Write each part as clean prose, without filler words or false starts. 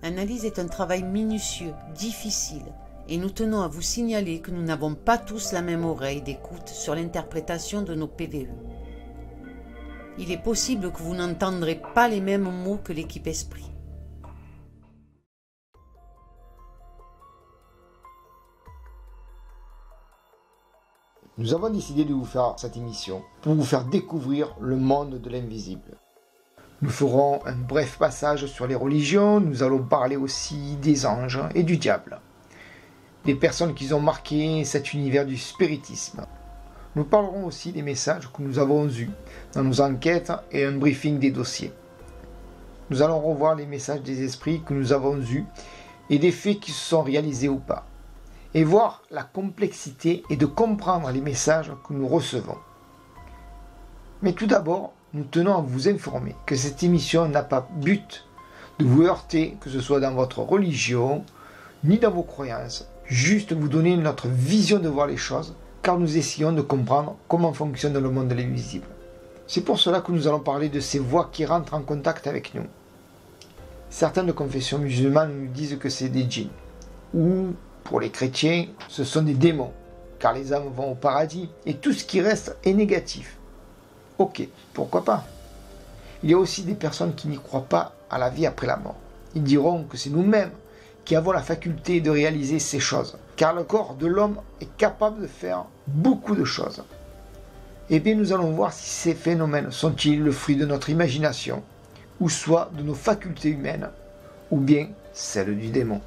L'analyse est un travail minutieux, difficile, et nous tenons à vous signaler que nous n'avons pas tous la même oreille d'écoute sur l'interprétation de nos PVE. Il est possible que vous n'entendrez pas les mêmes mots que l'équipe esprit. Nous avons décidé de vous faire cette émission pour vous faire découvrir le monde de l'invisible. Nous ferons un bref passage sur les religions, nous allons parler aussi des anges et du diable, des personnes qui ont marqué cet univers du spiritisme. Nous parlerons aussi des messages que nous avons eus dans nos enquêtes et un briefing des dossiers. Nous allons revoir les messages des esprits que nous avons eus et des faits qui se sont réalisés ou pas, et voir la complexité et de comprendre les messages que nous recevons. Mais tout d'abord, nous tenons à vous informer que cette émission n'a pas but de vous heurter, que ce soit dans votre religion, ni dans vos croyances, juste vous donner notre vision de voir les choses, car nous essayons de comprendre comment fonctionne le monde de l'invisible. C'est pour cela que nous allons parler de ces voix qui rentrent en contact avec nous. Certaines confessions musulmanes nous disent que c'est des djinns, ou pour les chrétiens, ce sont des démons, car les âmes vont au paradis et tout ce qui reste est négatif. Ok, pourquoi pas? Il y a aussi des personnes qui n'y croient pas à la vie après la mort. Ils diront que c'est nous-mêmes qui avons la faculté de réaliser ces choses, car le corps de l'homme est capable de faire beaucoup de choses. Eh bien, nous allons voir si ces phénomènes sont-ils le fruit de notre imagination, ou soit de nos facultés humaines, ou bien celles du démon.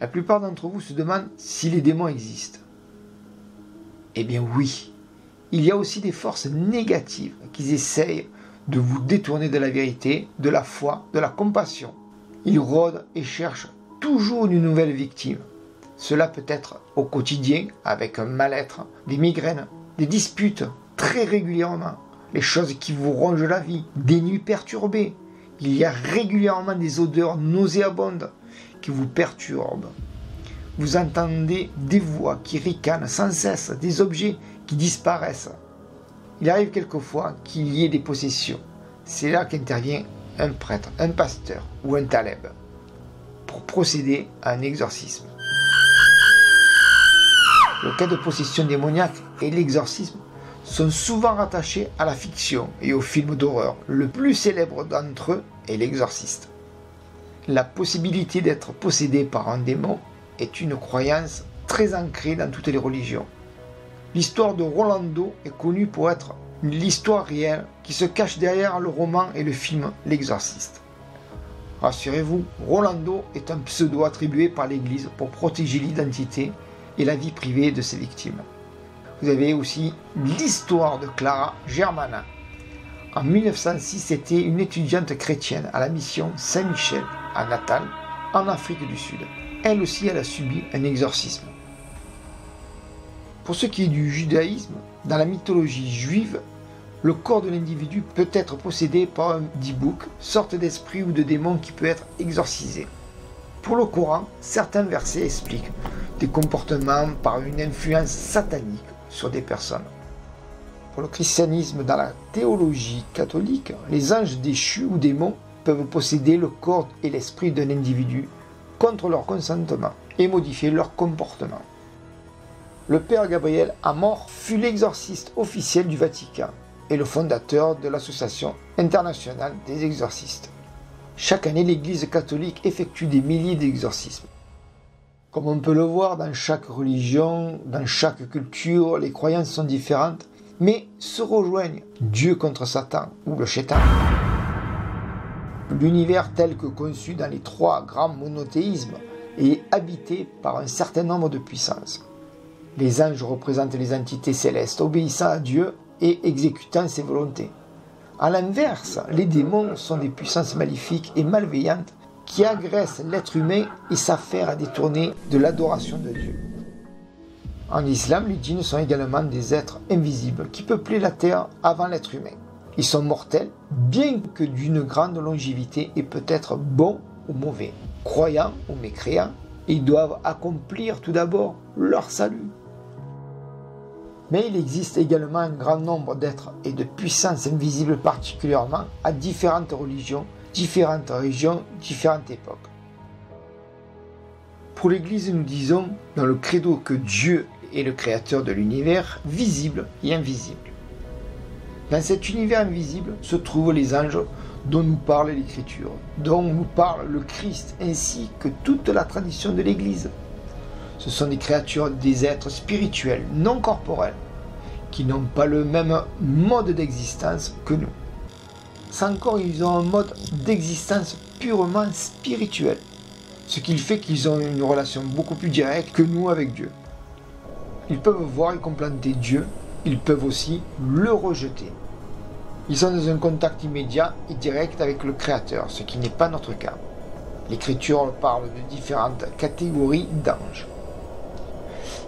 La plupart d'entre vous se demandent si les démons existent. Eh bien oui, il y a aussi des forces négatives qui essayent de vous détourner de la vérité, de la foi, de la compassion. Ils rôdent et cherchent toujours une nouvelle victime. Cela peut être au quotidien avec un mal-être, des migraines, des disputes très régulièrement, les choses qui vous rongent la vie, des nuits perturbées. Il y a régulièrement des odeurs nauséabondes qui vous perturbent. Vous entendez des voix qui ricanent sans cesse, des objets qui disparaissent. Il arrive quelquefois qu'il y ait des possessions. C'est là qu'intervient un prêtre, un pasteur ou un taleb pour procéder à un exorcisme. Le cas de possession démoniaque et l'exorcisme sont souvent rattachés à la fiction et aux films d'horreur. Le plus célèbre d'entre eux est L'Exorciste. La possibilité d'être possédé par un démon est une croyance très ancrée dans toutes les religions. L'histoire de Rolando est connue pour être l'histoire réelle qui se cache derrière le roman et le film L'Exorciste. Rassurez-vous, Rolando est un pseudo attribué par l'Église pour protéger l'identité et la vie privée de ses victimes. Vous avez aussi l'histoire de Clara Germana. En 1906, c'était une étudiante chrétienne à la mission Saint-Michel à Natal, en Afrique du Sud. Elle aussi, elle a subi un exorcisme. Pour ce qui est du judaïsme, dans la mythologie juive, le corps de l'individu peut être possédé par un dibouk, sorte d'esprit ou de démon qui peut être exorcisé. Pour le Coran, certains versets expliquent des comportements par une influence satanique sur des personnes. Pour le christianisme, dans la théologie catholique, les anges déchus ou démons peuvent posséder le corps et l'esprit d'un individu contre leur consentement et modifier leur comportement. Le père Gabriel Amor fut l'exorciste officiel du Vatican et le fondateur de l'Association internationale des exorcistes. Chaque année, l'Église catholique effectue des milliers d'exorcismes. Comme on peut le voir dans chaque religion, dans chaque culture, les croyances sont différentes, mais se rejoignent. Dieu contre Satan ou le Shaitan. L'univers tel que conçu dans les trois grands monothéismes est habité par un certain nombre de puissances. Les anges représentent les entités célestes obéissant à Dieu et exécutant ses volontés. A l'inverse, les démons sont des puissances maléfiques et malveillantes qui agressent l'être humain et s'affairent à détourner de l'adoration de Dieu. En islam, les djinns sont également des êtres invisibles qui peuplaient la terre avant l'être humain. Ils sont mortels, bien que d'une grande longévité et peut-être bons ou mauvais, croyants ou mécréants, et ils doivent accomplir tout d'abord leur salut. Mais il existe également un grand nombre d'êtres et de puissances invisibles particulièrement à différentes religions, différentes régions, différentes époques. Pour l'Église, nous disons dans le credo que Dieu est le créateur de l'univers, visible et invisible. Dans cet univers invisible se trouvent les anges dont nous parle l'Écriture, dont nous parle le Christ, ainsi que toute la tradition de l'Église. Ce sont des créatures, des êtres spirituels, non corporels, qui n'ont pas le même mode d'existence que nous. Sans encore, ils ont un mode d'existence purement spirituel, ce qui fait qu'ils ont une relation beaucoup plus directe que nous avec Dieu. Ils peuvent voir et contempler Dieu, ils peuvent aussi le rejeter. Ils sont dans un contact immédiat et direct avec le Créateur, ce qui n'est pas notre cas. L'Écriture parle de différentes catégories d'anges.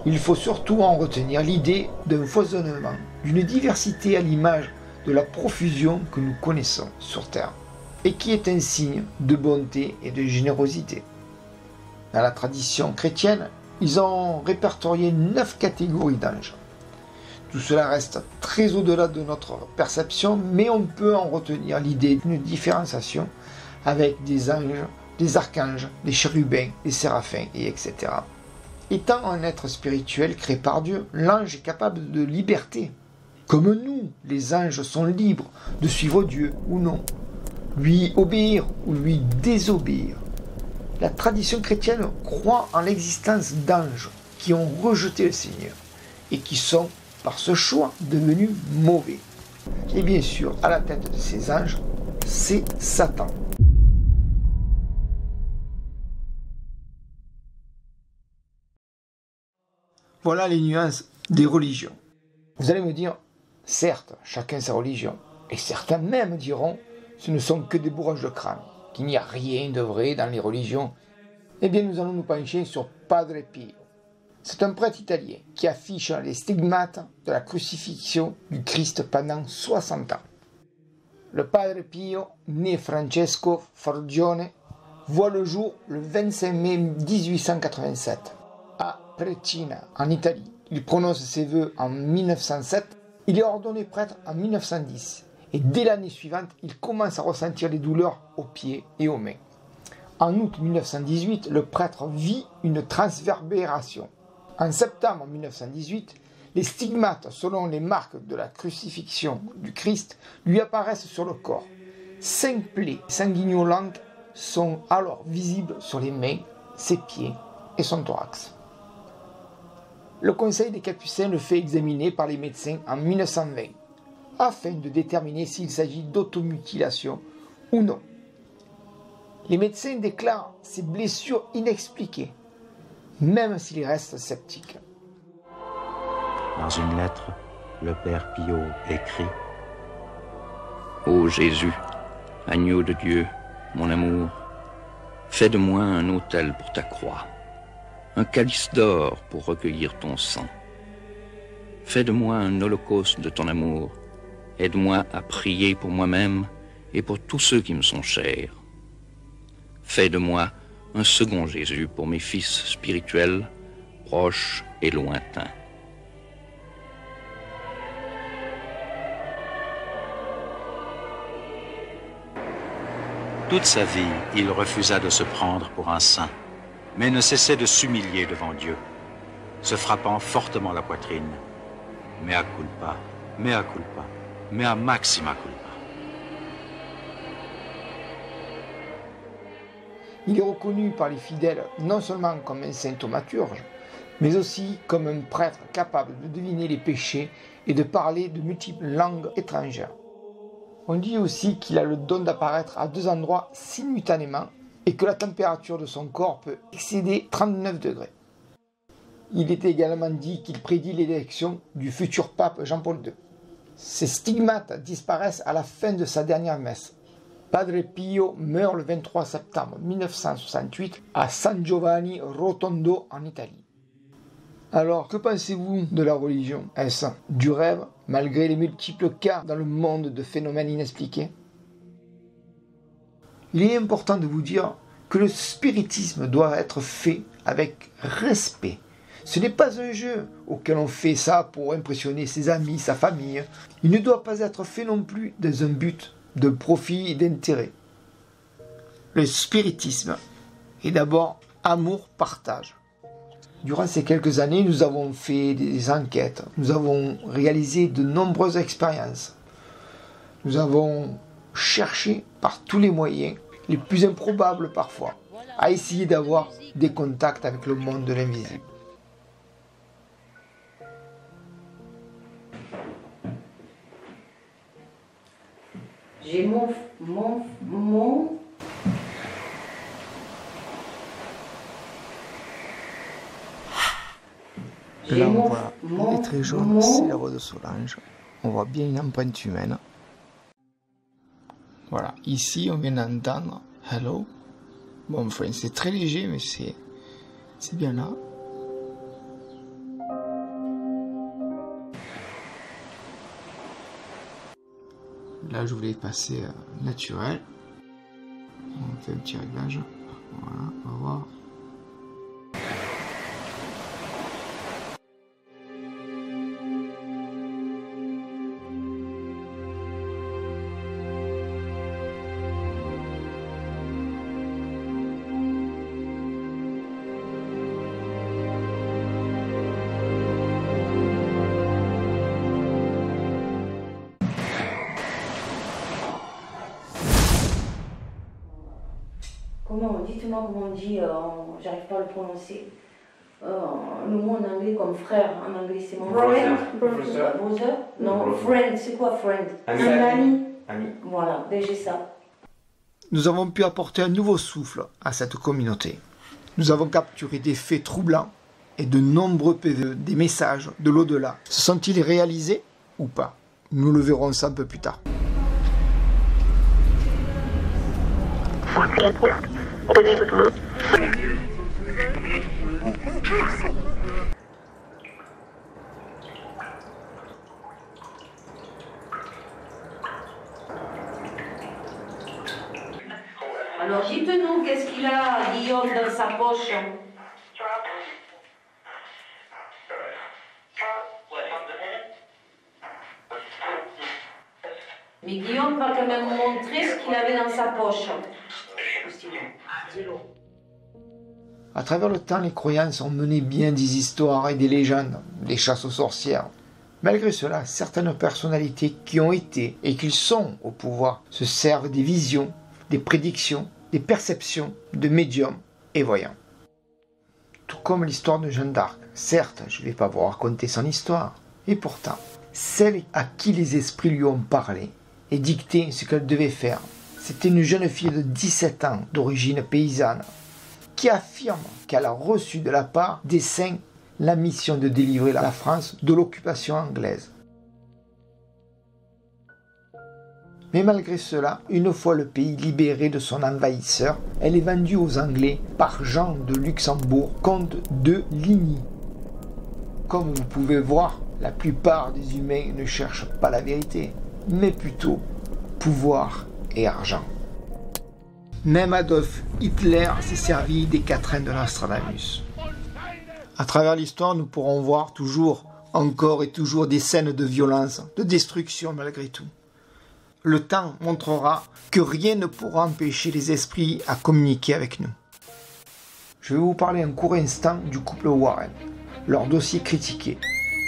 Il faut surtout en retenir l'idée d'un foisonnement, d'une diversité à l'image de la profusion que nous connaissons sur Terre, et qui est un signe de bonté et de générosité. Dans la tradition chrétienne, ils ont répertorié 9 catégories d'anges. Tout cela reste très au-delà de notre perception, mais on peut en retenir l'idée d'une différenciation avec des anges, des archanges, des chérubins, des séraphins, et etc. Étant un être spirituel créé par Dieu, l'ange est capable de liberté. Comme nous, les anges sont libres de suivre Dieu ou non, lui obéir ou lui désobéir. La tradition chrétienne croit en l'existence d'anges qui ont rejeté le Seigneur et qui sont, par ce choix, devenus mauvais. Et bien sûr, à la tête de ces anges, c'est Satan. Voilà les nuances des religions. Vous allez me dire, certes, chacun sa religion, et certains même diront, ce ne sont que des bourrages de crâne, qu'il n'y a rien de vrai dans les religions. Eh bien, nous allons nous pencher sur Padre Pio. C'est un prêtre italien qui affiche les stigmates de la crucifixion du Christ pendant 60 ans. Le Padre Pio, né Francesco Forgione, voit le jour le 25 mai 1887 à Precina, en Italie. Il prononce ses vœux en 1907. Il est ordonné prêtre en 1910. Et dès l'année suivante, il commence à ressentir des douleurs aux pieds et aux mains. En août 1918, le prêtre vit une transverbération. En septembre 1918, les stigmates, selon les marques de la crucifixion du Christ, lui apparaissent sur le corps. 5 plaies sanguinolentes sont alors visibles sur les mains, ses pieds et son thorax. Le Conseil des Capucins le fait examiner par les médecins en 1920, afin de déterminer s'il s'agit d'automutilation ou non. Les médecins déclarent ces blessures inexpliquées, même s'ils restent sceptiques. Dans une lettre, le père Pio écrit « Ô Jésus, agneau de Dieu, mon amour, fais de moi un autel pour ta croix, un calice d'or pour recueillir ton sang. Fais de moi un holocauste de ton amour, aide-moi à prier pour moi-même et pour tous ceux qui me sont chers. Fais de moi un second Jésus pour mes fils spirituels, proches et lointains. » Toute sa vie, il refusa de se prendre pour un saint, mais ne cessait de s'humilier devant Dieu, se frappant fortement la poitrine. Mea culpa, mea culpa, mea maxima culpa. Il est reconnu par les fidèles non seulement comme un saint thaumaturge, mais aussi comme un prêtre capable de deviner les péchés et de parler de multiples langues étrangères. On dit aussi qu'il a le don d'apparaître à 2 endroits simultanément et que la température de son corps peut excéder 39 degrés. Il est également dit qu'il prédit l'élection du futur pape Jean-Paul II. Ses stigmates disparaissent à la fin de sa dernière messe. Padre Pio meurt le 23 septembre 1968 à San Giovanni Rotondo en Italie. Alors, que pensez-vous de la religion? Est-ce du rêve, malgré les multiples cas dans le monde de phénomènes inexpliqués? Il est important de vous dire que le spiritisme doit être fait avec respect. Ce n'est pas un jeu auquel on fait ça pour impressionner ses amis, sa famille. Il ne doit pas être fait non plus dans un but de profit et d'intérêt. Le spiritisme est d'abord amour-partage. Durant ces quelques années, nous avons fait des enquêtes, nous avons réalisé de nombreuses expériences. Nous avons cherché par tous les moyens, les plus improbables parfois, à essayer d'avoir des contacts avec le monde de l'invisible. J'ai mon Là, on voit les traits jaunes, c'est la voix de Solange. On voit bien une empreinte humaine. Voilà, ici, on vient d'entendre Hello. Bon, enfin, c'est très léger, mais c'est bien là. Là, je voulais passer naturel. On fait un petit réglage. Voilà, on va voir. Dites-moi comment on dit, j'arrive pas à le prononcer. Le mot en anglais comme frère, en anglais c'est mon frère. Brother? Non, friend, c'est quoi friend? Un ami. Voilà, ben j'ai ça. Nous avons pu apporter un nouveau souffle à cette communauté. Nous avons capturé des faits troublants et de nombreux PVE, des messages de l'au-delà. Se sont-ils réalisés ou pas? Nous le verrons ça un peu plus tard. Alors dites-nous, qu'est-ce qu'il a, Guillaume, dans sa poche? Mais Guillaume va quand même montrer ce qu'il avait dans sa poche. À travers le temps, les croyances ont mené bien des histoires et des légendes, des chasses aux sorcières. Malgré cela, certaines personnalités qui ont été et qui sont au pouvoir se servent des visions, des prédictions des perceptions de médiums et voyants. Tout comme l'histoire de Jeanne d'Arc. Certes, je ne vais pas vous raconter son histoire, et pourtant, celle à qui les esprits lui ont parlé et dicté ce qu'elle devait faire, c'était une jeune fille de 17 ans, d'origine paysanne, qui affirme qu'elle a reçu de la part des saints la mission de délivrer la France de l'occupation anglaise. Mais malgré cela, une fois le pays libéré de son envahisseur, elle est vendue aux Anglais par Jean de Luxembourg, comte de Ligny. Comme vous pouvez voir, la plupart des humains ne cherchent pas la vérité, mais plutôt pouvoir et argent. Même Adolf Hitler s'est servi des quatrains de Nostradamus. À travers l'histoire, nous pourrons voir encore et toujours des scènes de violence, de destruction malgré tout. Le temps montrera que rien ne pourra empêcher les esprits à communiquer avec nous. Je vais vous parler un court instant du couple Warren, leur dossier critiqué,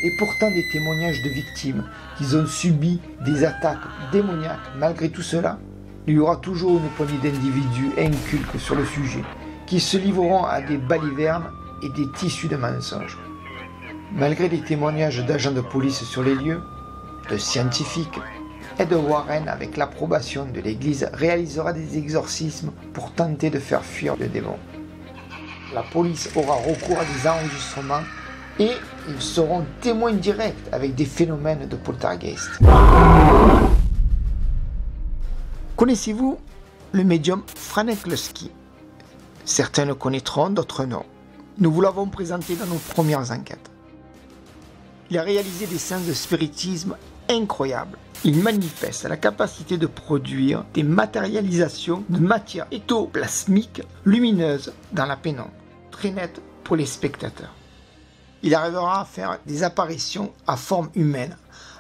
et pourtant des témoignages de victimes qui ont subi des attaques démoniaques. Malgré tout cela, il y aura toujours une poignée d'individus incultes sur le sujet, qui se livreront à des balivernes et des tissus de mensonges. Malgré les témoignages d'agents de police sur les lieux, de scientifiques, Ed Warren, avec l'approbation de l'Église, réalisera des exorcismes pour tenter de faire fuir le démon. La police aura recours à des enregistrements et ils seront témoins directs avec des phénomènes de poltergeist. Connaissez-vous le médium Franek Lusky? Certains le connaîtront, d'autres non. Nous vous l'avons présenté dans nos premières enquêtes. Il a réalisé des séances de spiritisme incroyables. Il manifeste la capacité de produire des matérialisations de matière ectoplasmique lumineuse dans la pénombre, très nette pour les spectateurs. Il arrivera à faire des apparitions à forme humaine,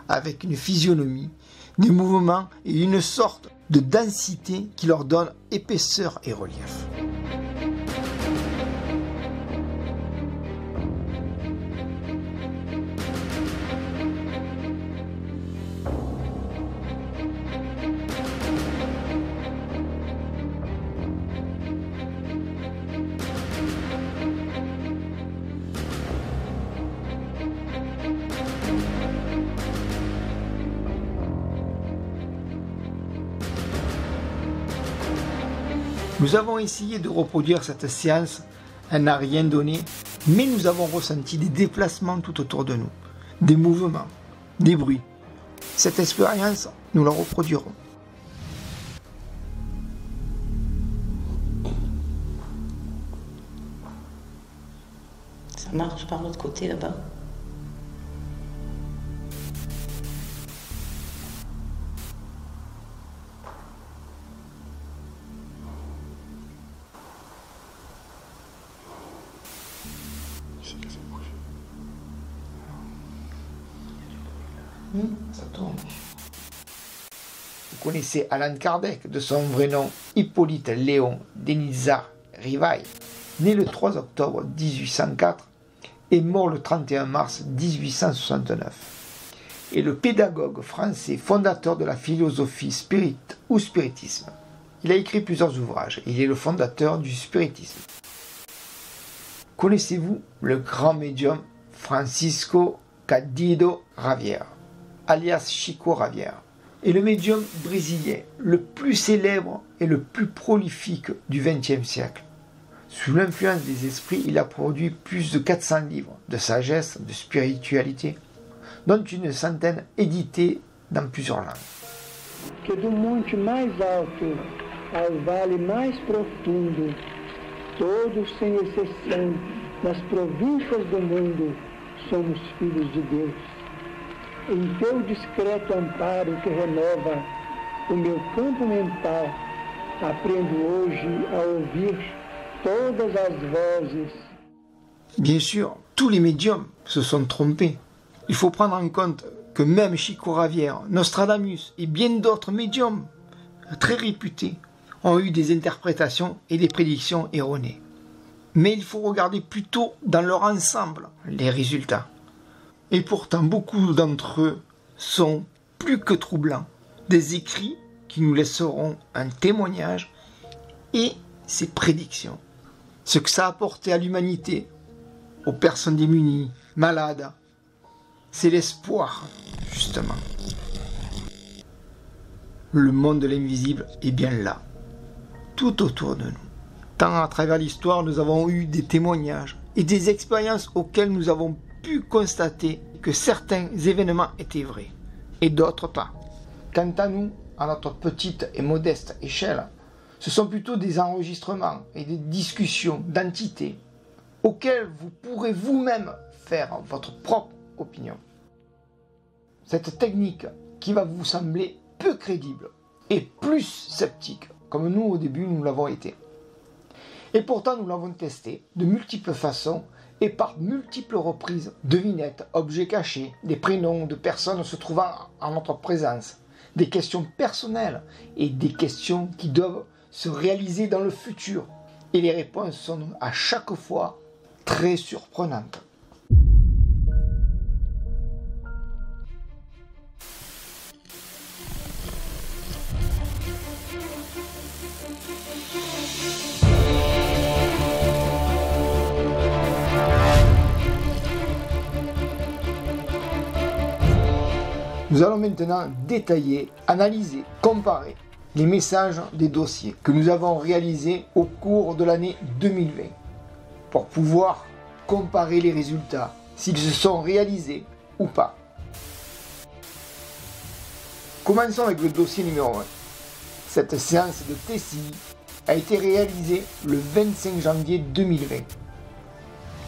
avec une physionomie, des mouvements et une sorte de densité qui leur donne épaisseur et relief. Nous avons essayé de reproduire cette séance, elle n'a rien donné, mais nous avons ressenti des déplacements tout autour de nous, des mouvements, des bruits. Cette expérience, nous la reproduirons. Ça marche par l'autre côté là-bas. Ça tourne. Vous connaissez Allan Kardec, de son vrai nom Hippolyte Léon Denisard Rivail, né le 3 octobre 1804 et mort le 31 mars 1869, et le pédagogue français fondateur de la philosophie spirit ou spiritisme. Il a écrit plusieurs ouvrages. Il est le fondateur du spiritisme. Connaissez-vous le grand médium Francisco Cândido Xavier, alias Chico Xavier, est le médium brésilien le plus célèbre et le plus prolifique du XXe siècle. Sous l'influence des esprits, il a produit plus de 400 livres de sagesse, de spiritualité, dont une centaine édités dans plusieurs langues. Que do monte mais alto ao vale mais profundo, todos sem exceção, nas províncias do mundo, somos filhos de Deus. Em teu discreto amparo que renova o meu campo mental, aprendo hoje a ouvir todas as vozes. Bien sûr, tous les médiums se sont trompés. Il faut prendre en compte que même Chico Xavier, Nostradamus et bien d'autres médiums très réputés ont eu des interprétations et des prédictions erronées. Mais il faut regarder plutôt dans leur ensemble les résultats. Et pourtant, beaucoup d'entre eux sont plus que troublants. Des écrits qui nous laisseront un témoignage et ses prédictions. Ce que ça a apporté à l'humanité, aux personnes démunies, malades, c'est l'espoir, justement. Le monde de l'invisible est bien là, tout autour de nous. Tant à travers l'histoire, nous avons eu des témoignages et des expériences auxquelles nous avons pu constater que certains événements étaient vrais et d'autres pas. Quant à nous, à notre petite et modeste échelle, ce sont plutôt des enregistrements et des discussions d'entités auxquelles vous pourrez vous-même faire votre propre opinion. Cette technique qui va vous sembler peu crédible et plus sceptique, comme nous au début nous l'avons été. Et pourtant nous l'avons testé de multiples façons et par multiples reprises, devinettes, objets cachés, des prénoms de personnes se trouvant en notre présence, des questions personnelles et des questions qui doivent se réaliser dans le futur. Et les réponses sont à chaque fois très surprenantes. Nous allons maintenant détailler, analyser, comparer les messages des dossiers que nous avons réalisés au cours de l'année 2020 pour pouvoir comparer les résultats, s'ils se sont réalisés ou pas. Commençons avec le dossier numéro 1. Cette séance de TCI a été réalisée le 25 janvier 2020.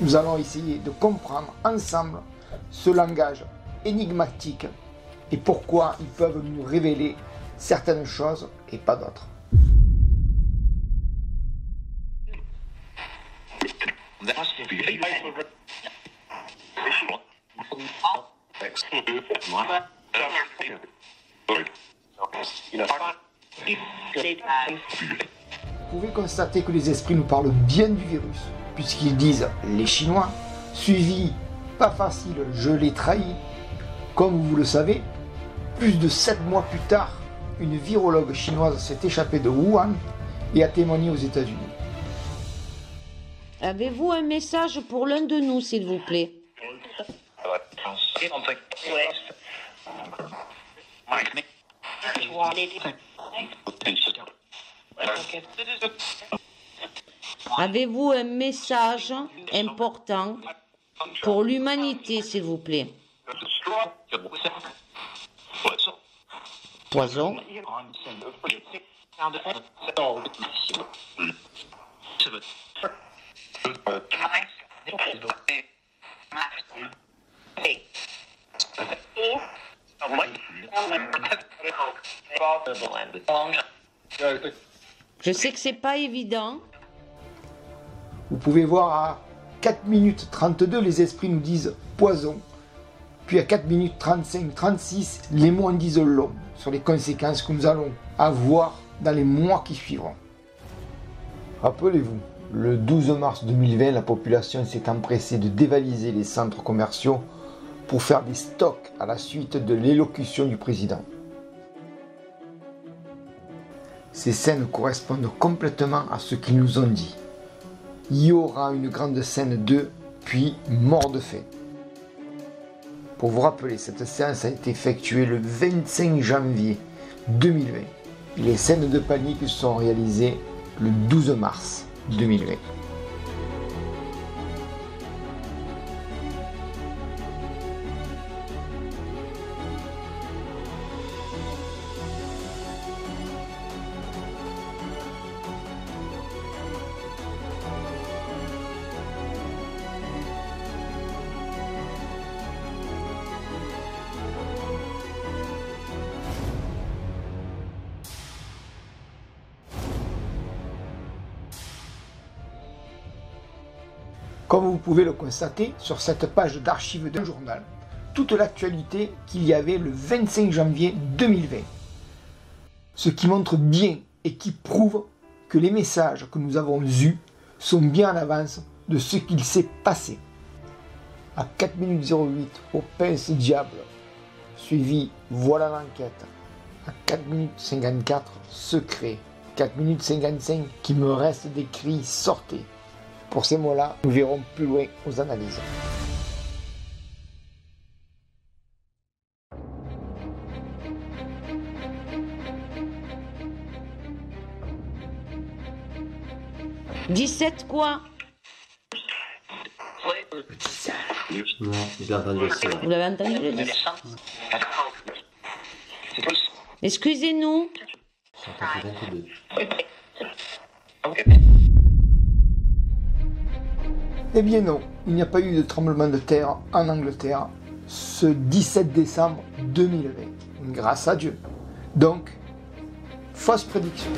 Nous allons essayer de comprendre ensemble ce langage énigmatique et pourquoi ils peuvent nous révéler certaines choses et pas d'autres. Vous pouvez constater que les esprits nous parlent bien du virus, puisqu'ils disent les Chinois, suivi pas facile, je l'ai trahi. Comme vous le savez, plus de 7 mois plus tard, une virologue chinoise s'est échappée de Wuhan et a témoigné aux États-Unis. Avez-vous un message pour l'un de nous, s'il vous plaît? Avez-vous un message important pour l'humanité, s'il vous plaît? Poison. Je sais que c'est pas évident. Vous pouvez voir à 4 minutes 32, les esprits nous disent poison. Puis à 4 minutes 35-36, les mots en disent long sur les conséquences que nous allons avoir dans les mois qui suivront. Rappelez-vous, le 12 mars 2020, la population s'est empressée de dévaliser les centres commerciaux pour faire des stocks à la suite de l'élocution du président. Ces scènes correspondent complètement à ce qu'ils nous ont dit. Il y aura une grande scène 2, puis mort de faim. Pour vous rappeler, cette séance a été effectuée le 25 janvier 2020. Les scènes de panique sont réalisées le 12 mars 2020. Comme vous pouvez le constater sur cette page d'archives d'un journal, toute l'actualité qu'il y avait le 25 janvier 2020. Ce qui montre bien et qui prouve que les messages que nous avons eus sont bien en avance de ce qu'il s'est passé. À 4 minutes 08, au pince diable, suivi voilà l'enquête. À 4 minutes 54, secret. 4 minutes 55 qui me reste d'écrit, sortez. Pour ces mots-là, nous verrons plus loin aux analyses. « 17 quoi ?» Non, je l'ai entendu aussi. Vous l'avez entendu le 10 ? Excusez-nous. J'ai entendu 22. Eh bien non, il n'y a pas eu de tremblement de terre en Angleterre ce 17 décembre 2020, grâce à Dieu. Donc, fausse prédiction.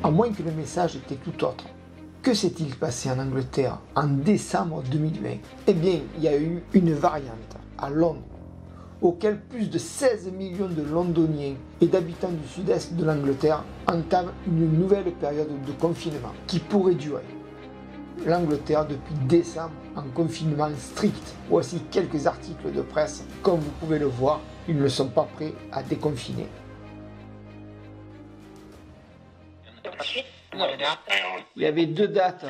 À moins que le message était tout autre. Que s'est-il passé en Angleterre en décembre 2020 ? Eh bien, il y a eu une variante à Londres, auquel plus de 16 millions de Londoniens et d'habitants du sud-est de l'Angleterre entament une nouvelle période de confinement qui pourrait durer. L'Angleterre depuis décembre en confinement strict. Voici quelques articles de presse. Comme vous pouvez le voir, ils ne sont pas prêts à déconfiner. Il y avait deux dates.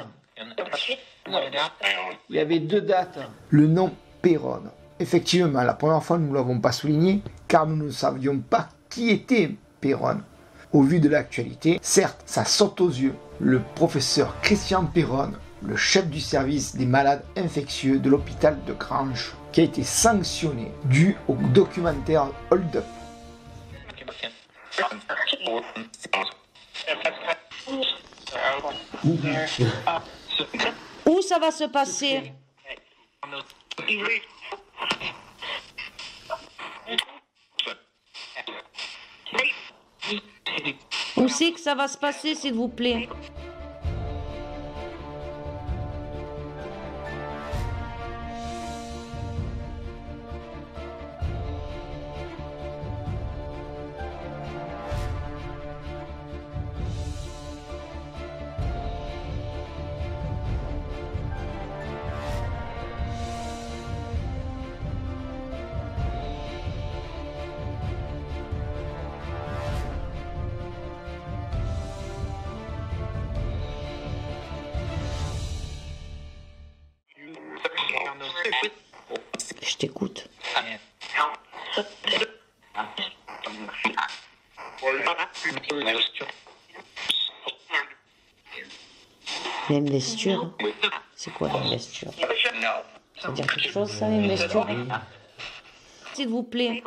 Le nom Péronne. Effectivement, la première fois, nous ne l'avons pas souligné, car nous ne savions pas qui était Péronne. Au vu de l'actualité, certes, ça saute aux yeux. Le professeur Christian Péronne, le chef du service des malades infectieux de l'hôpital de Grange, qui a été sanctionné dû au documentaire Hold Up. Où ça va se passer ? Où c'est que ça va se passer, s'il vous plaît ? Je t'écoute. L'investure ? C'est quoi l'investure ? Ça veut dire quelque chose, ça, l'investure ? S'il vous plaît.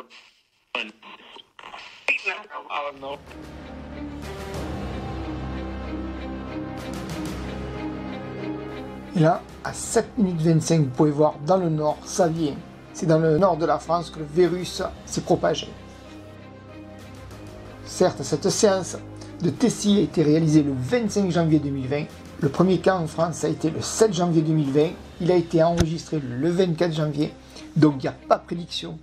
Et là, à 7 minutes 25, vous pouvez voir dans le nord, ça vient. C'est dans le nord de la France que le virus s'est propagé. Certes, cette séance de Tessie a été réalisée le 25 janvier 2020. Le premier cas en France a été le 7 janvier 2020. Il a été enregistré le 24 janvier. Donc il n'y a pas de prédiction.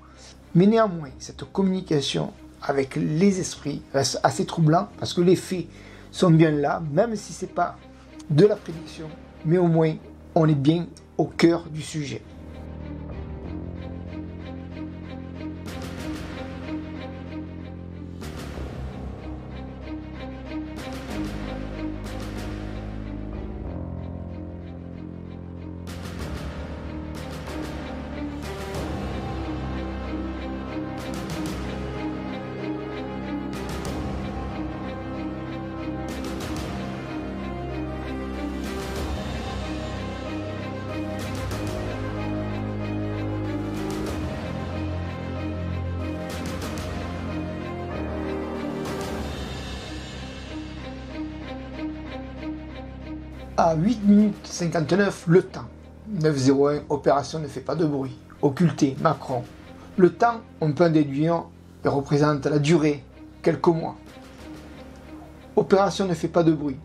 Mais néanmoins, cette communication avec les esprits reste assez troublant parce que les faits sont bien là, même si ce n'est pas de la prédiction. Mais au moins, on est bien au cœur du sujet. À 8 minutes 59, le temps. 901, opération ne fait pas de bruit. Occulté, Macron. Le temps, on peut en déduire, il représente la durée, quelques mois. Opération ne fait pas de bruit.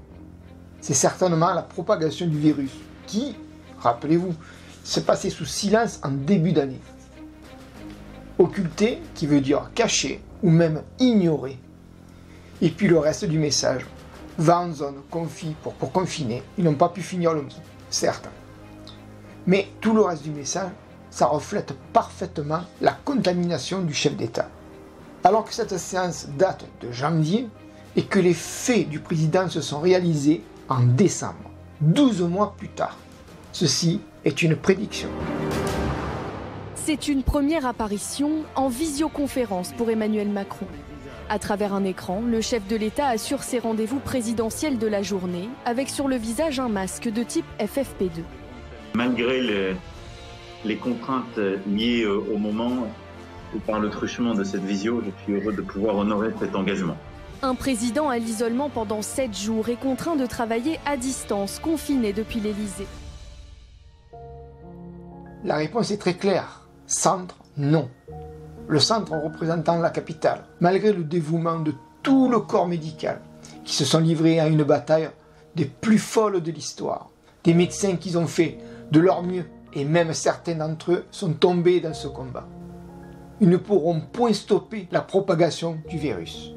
C'est certainement la propagation du virus, qui, rappelez-vous, s'est passé sous silence en début d'année. Occulté, qui veut dire caché, ou même ignoré. Et puis le reste du message. Va en zone, confie pour confiner. Ils n'ont pas pu finir le mot, certes. Mais tout le reste du message, ça reflète parfaitement la contamination du chef d'État. Alors que cette séance date de janvier et que les faits du président se sont réalisés en décembre, 12 mois plus tard. Ceci est une prédiction. C'est une première apparition en visioconférence pour Emmanuel Macron. À travers un écran, le chef de l'État assure ses rendez-vous présidentiels de la journée, avec sur le visage un masque de type FFP2. Malgré les contraintes liées au moment et par le truchement de cette visio, je suis heureux de pouvoir honorer cet engagement. Un président à l'isolement pendant 7 jours est contraint de travailler à distance, confiné depuis l'Élysée. La réponse est très claire. Centre, non. Le centre représentant la capitale, malgré le dévouement de tout le corps médical, qui se sont livrés à une bataille des plus folles de l'histoire. Des médecins qui ont fait de leur mieux, et même certains d'entre eux sont tombés dans ce combat. Ils ne pourront point stopper la propagation du virus,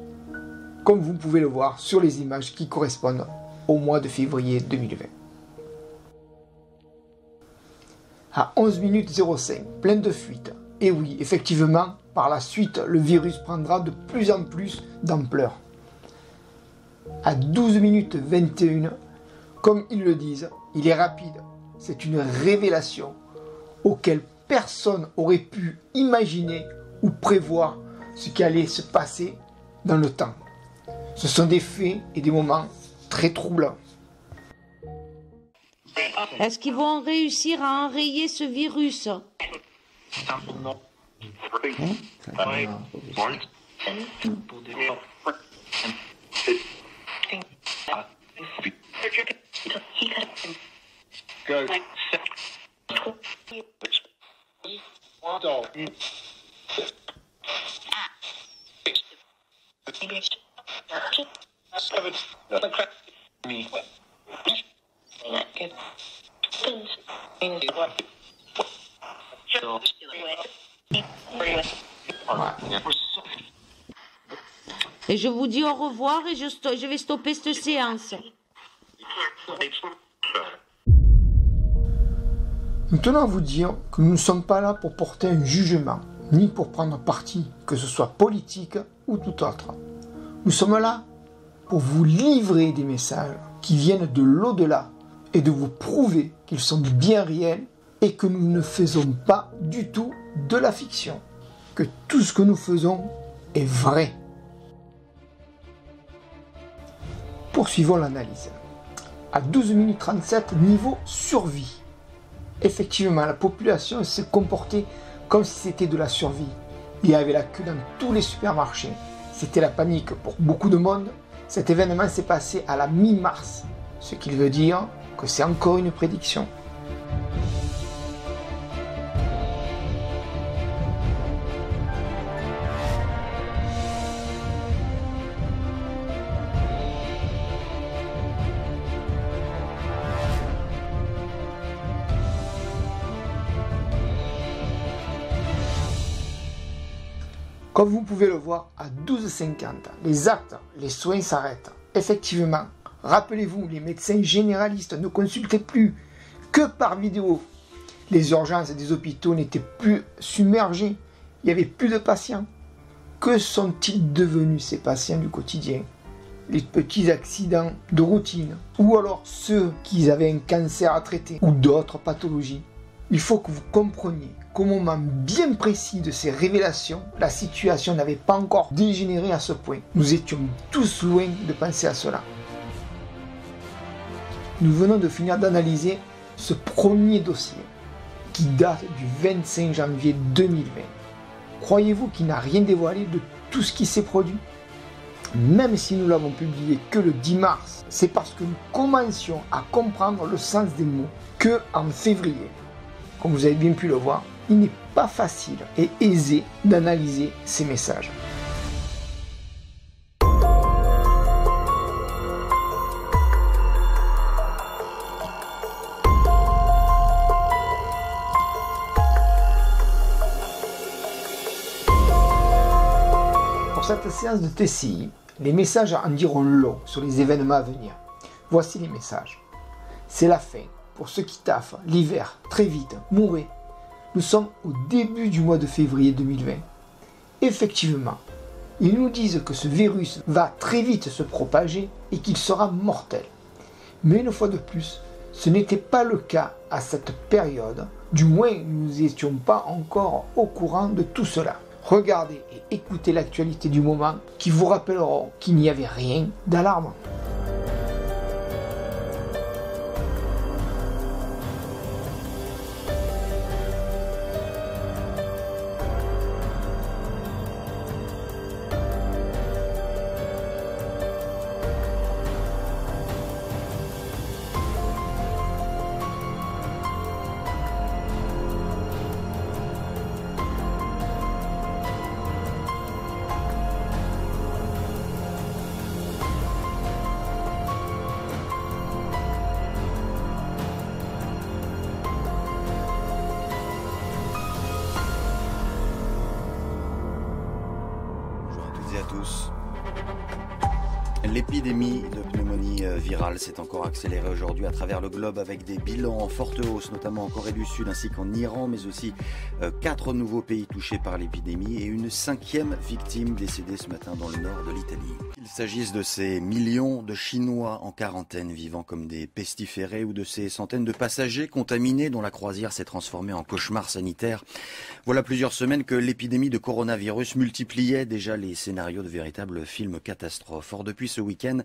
comme vous pouvez le voir sur les images qui correspondent au mois de février 2020. À 11 minutes 05, plein de fuites. Et oui, effectivement, par la suite, le virus prendra de plus en plus d'ampleur. À 12 minutes 21, comme ils le disent, il est rapide. C'est une révélation auquel personne n'aurait pu imaginer ou prévoir ce qui allait se passer dans le temps. Ce sont des faits et des moments très troublants. Est-ce qu'ils vont réussir à enrayer ce virus ? Et je vous dis au revoir et je vais stopper cette séance. Nous tenons à vous dire que nous ne sommes pas là pour porter un jugement, ni pour prendre parti, que ce soit politique ou tout autre. Nous sommes là pour vous livrer des messages qui viennent de l'au-delà et de vous prouver qu'ils sont bien réels et que nous ne faisons pas du tout de la fiction, que tout ce que nous faisons est vrai. Poursuivons l'analyse. À 12 minutes 37, niveau survie. Effectivement, la population s'est comportée comme si c'était de la survie. Il y avait la queue dans tous les supermarchés. C'était la panique pour beaucoup de monde. Cet événement s'est passé à la mi-mars, ce qui veut dire que c'est encore une prédiction. Comme vous pouvez le voir, à 12h50, les actes, les soins s'arrêtent. Effectivement, rappelez-vous, les médecins généralistes ne consultaient plus que par vidéo. Les urgences des hôpitaux n'étaient plus submergées. Il n'y avait plus de patients. Que sont-ils devenus ces patients du quotidien? Les petits accidents de routine, ou alors ceux qui avaient un cancer à traiter, ou d'autres pathologies. Il faut que vous compreniez qu'au moment bien précis de ces révélations, la situation n'avait pas encore dégénéré à ce point. Nous étions tous loin de penser à cela. Nous venons de finir d'analyser ce premier dossier qui date du 25 janvier 2020. Croyez-vous qu'il n'a rien dévoilé de tout ce qui s'est produit? Même si nous l'avons publié que le 10 mars, c'est parce que nous commencions à comprendre le sens des mots que en février. Comme vous avez bien pu le voir, il n'est pas facile et aisé d'analyser ces messages. Pour cette séance de TCI, les messages en diront long sur les événements à venir. Voici les messages. C'est la fin. Pour ceux qui taffent, l'hiver, très vite, mourrez. Nous sommes au début du mois de février 2020. Effectivement, Ils nous disent que ce virus va très vite se propager et qu'il sera mortel. Mais une fois de plus, ce n'était pas le cas à cette période. Du moins, nous n'étions pas encore au courant de tout cela. Regardez et écoutez l'actualité du moment qui vous rappelleront qu'il n'y avait rien d'alarmant. À tous. L'épidémie de pneumonie virale s'est encore accélérée aujourd'hui à travers le globe avec des bilans en forte hausse, notamment en Corée du Sud ainsi qu'en Iran, mais aussi 4 nouveaux pays touchés par l'épidémie et une 5e victime décédée ce matin dans le nord de l'Italie. Qu'il s'agisse de ces millions de Chinois en quarantaine vivant comme des pestiférés ou de ces centaines de passagers contaminés dont la croisière s'est transformée en cauchemar sanitaire. Voilà plusieurs semaines que l'épidémie de coronavirus multipliait déjà les scénarios de véritables films catastrophes. Or, depuis ce week-end,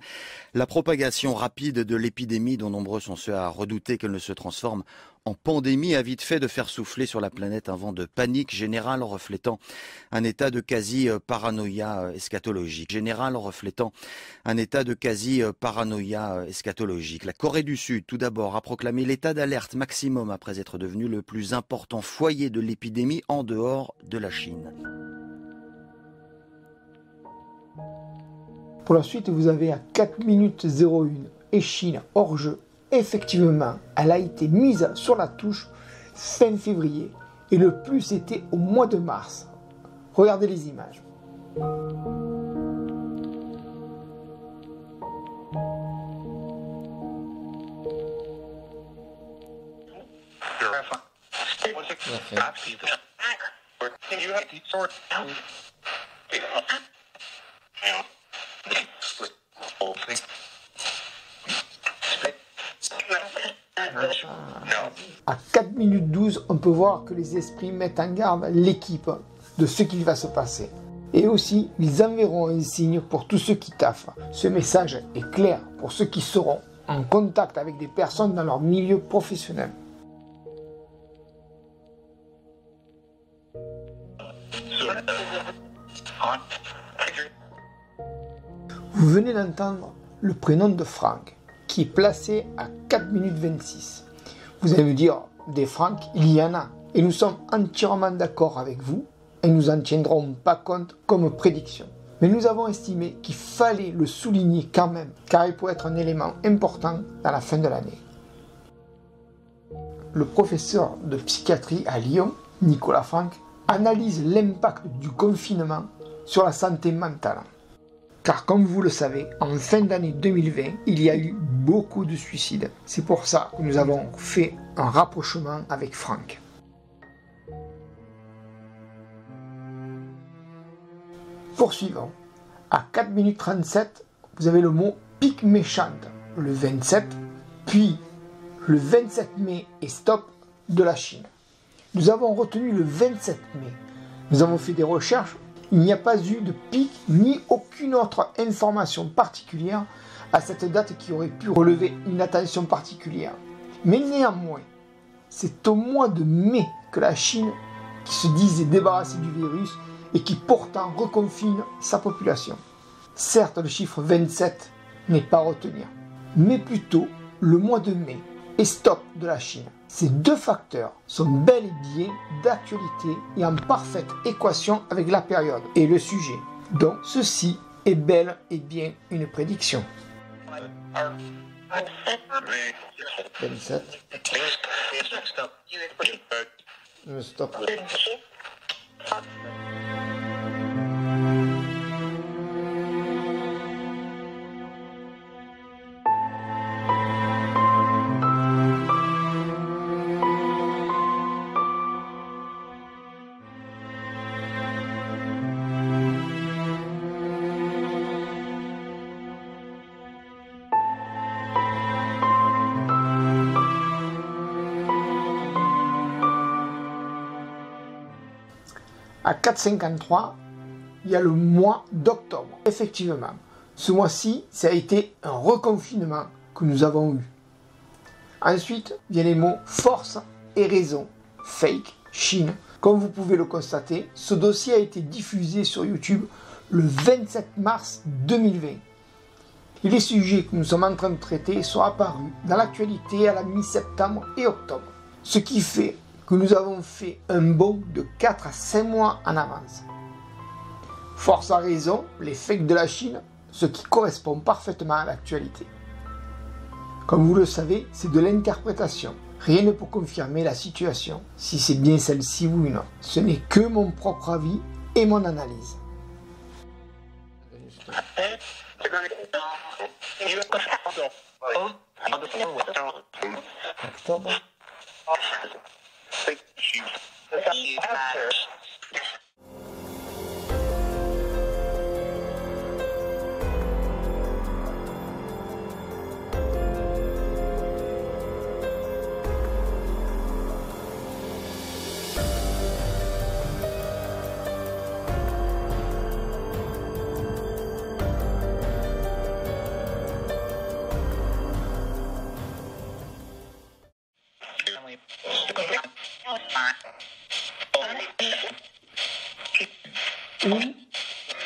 la propagation rapide de l'épidémie, dont nombreux sont ceux à redouter qu'elle ne se transforme en pandémie, a vite fait de faire souffler sur la planète un vent de panique générale reflétant un état de quasi-paranoïa eschatologique. La Corée du Sud, tout d'abord, a proclamé l'état d'alerte maximum après être devenu le plus important foyer de l'épidémie en dehors de la Chine. Pour la suite, vous avez à 4 minutes 01 et Chine hors jeu. Effectivement, elle a été mise sur la touche fin février et le plus était au mois de mars. Regardez les images. À 4 minutes 12, on peut voir que les esprits mettent en garde l'équipe de ce qu'il va se passer. Et aussi, ils enverront un signe pour tous ceux qui taffent. Ce message est clair pour ceux qui seront en contact avec des personnes dans leur milieu professionnel. Vous venez d'entendre le prénom de Franck, qui est placé à 4 minutes 26. Vous allez me dire, des Franck, il y en a. Et nous sommes entièrement d'accord avec vous, et nous n'en tiendrons pas compte comme prédiction. Mais nous avons estimé qu'il fallait le souligner quand même, car il pourrait être un élément important dans la fin de l'année. Le professeur de psychiatrie à Lyon, Nicolas Franck, analyse l'impact du confinement sur la santé mentale. Car comme vous le savez, en fin d'année 2020, il y a eu beaucoup de suicides. C'est pour ça que nous avons fait un rapprochement avec Franck. Poursuivons. À 4 minutes 37, vous avez le mot pique méchante, le 27, puis le 27 mai et stop de la Chine. Nous avons retenu le 27 mai. Nous avons fait des recherches. Il n'y a pas eu de pic ni aucune autre information particulière à cette date qui aurait pu relever une attention particulière. Mais néanmoins, c'est au mois de mai que la Chine, qui se disait débarrassée du virus et qui pourtant reconfine sa population. Certes, le chiffre 27 n'est pas à retenir, mais plutôt le mois de mai et stop de la Chine. Ces deux facteurs sont bel et bien d'actualité et en parfaite équation avec la période et le sujet. Donc ceci est bel et bien une prédiction. 27. Stop. À 4,53, il y a le mois d'octobre. Effectivement, ce mois-ci, ça a été un reconfinement que nous avons eu. Ensuite, viennent les mots force et raison, fake, Chine. Comme vous pouvez le constater, ce dossier a été diffusé sur YouTube le 27 mars 2020. Et les sujets que nous sommes en train de traiter sont apparus dans l'actualité à la mi-septembre et octobre. Ce qui fait que nous avons fait un bond de 4 à 5 mois en avance. Force à raison, les fakes de la Chine, ce qui correspond parfaitement à l'actualité. Comme vous le savez, c'est de l'interprétation. Rien ne peut confirmer la situation, si c'est bien celle-ci ou une autre. Ce n'est que mon propre avis et mon analyse.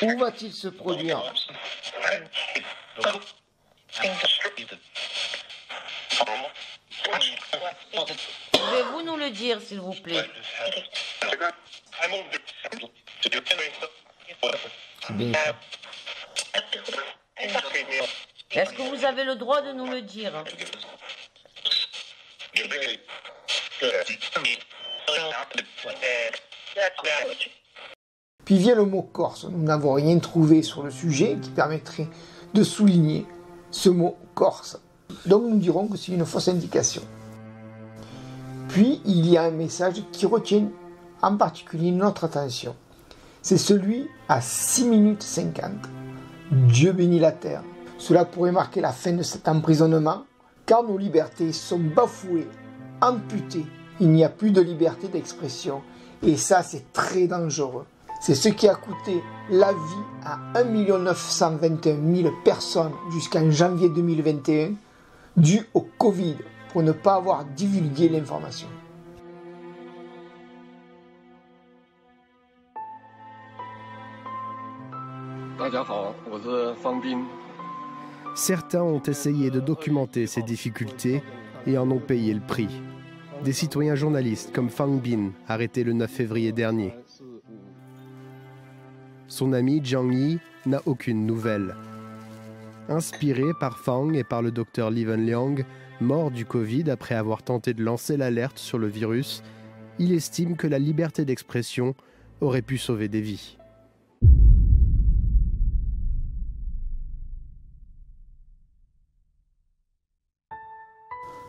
Où va-t-il se produire? Pouvez-vous nous le dire, s'il vous plaît? Est-ce que vous avez le droit de nous le dire? Puis vient le mot corse. Nous n'avons rien trouvé sur le sujet qui permettrait de souligner ce mot corse. Donc nous dirons que c'est une fausse indication. Puis il y a un message qui retient en particulier notre attention. C'est celui à 6 minutes 50. Dieu bénit la terre. Cela pourrait marquer la fin de cet emprisonnement, car nos libertés sont bafouées, amputées. Il n'y a plus de liberté d'expression. Et ça, c'est très dangereux. C'est ce qui a coûté la vie à 1 921 000 personnes jusqu'en janvier 2021, dû au Covid, pour ne pas avoir divulgué l'information. Certains ont essayé de documenter ces difficultés et en ont payé le prix. Des citoyens journalistes comme Fang Bin, arrêté le 9 février dernier. Son ami Jiang Yi n'a aucune nouvelle. Inspiré par Fang et par le docteur Li Wenliang, mort du Covid après avoir tenté de lancer l'alerte sur le virus, il estime que la liberté d'expression aurait pu sauver des vies.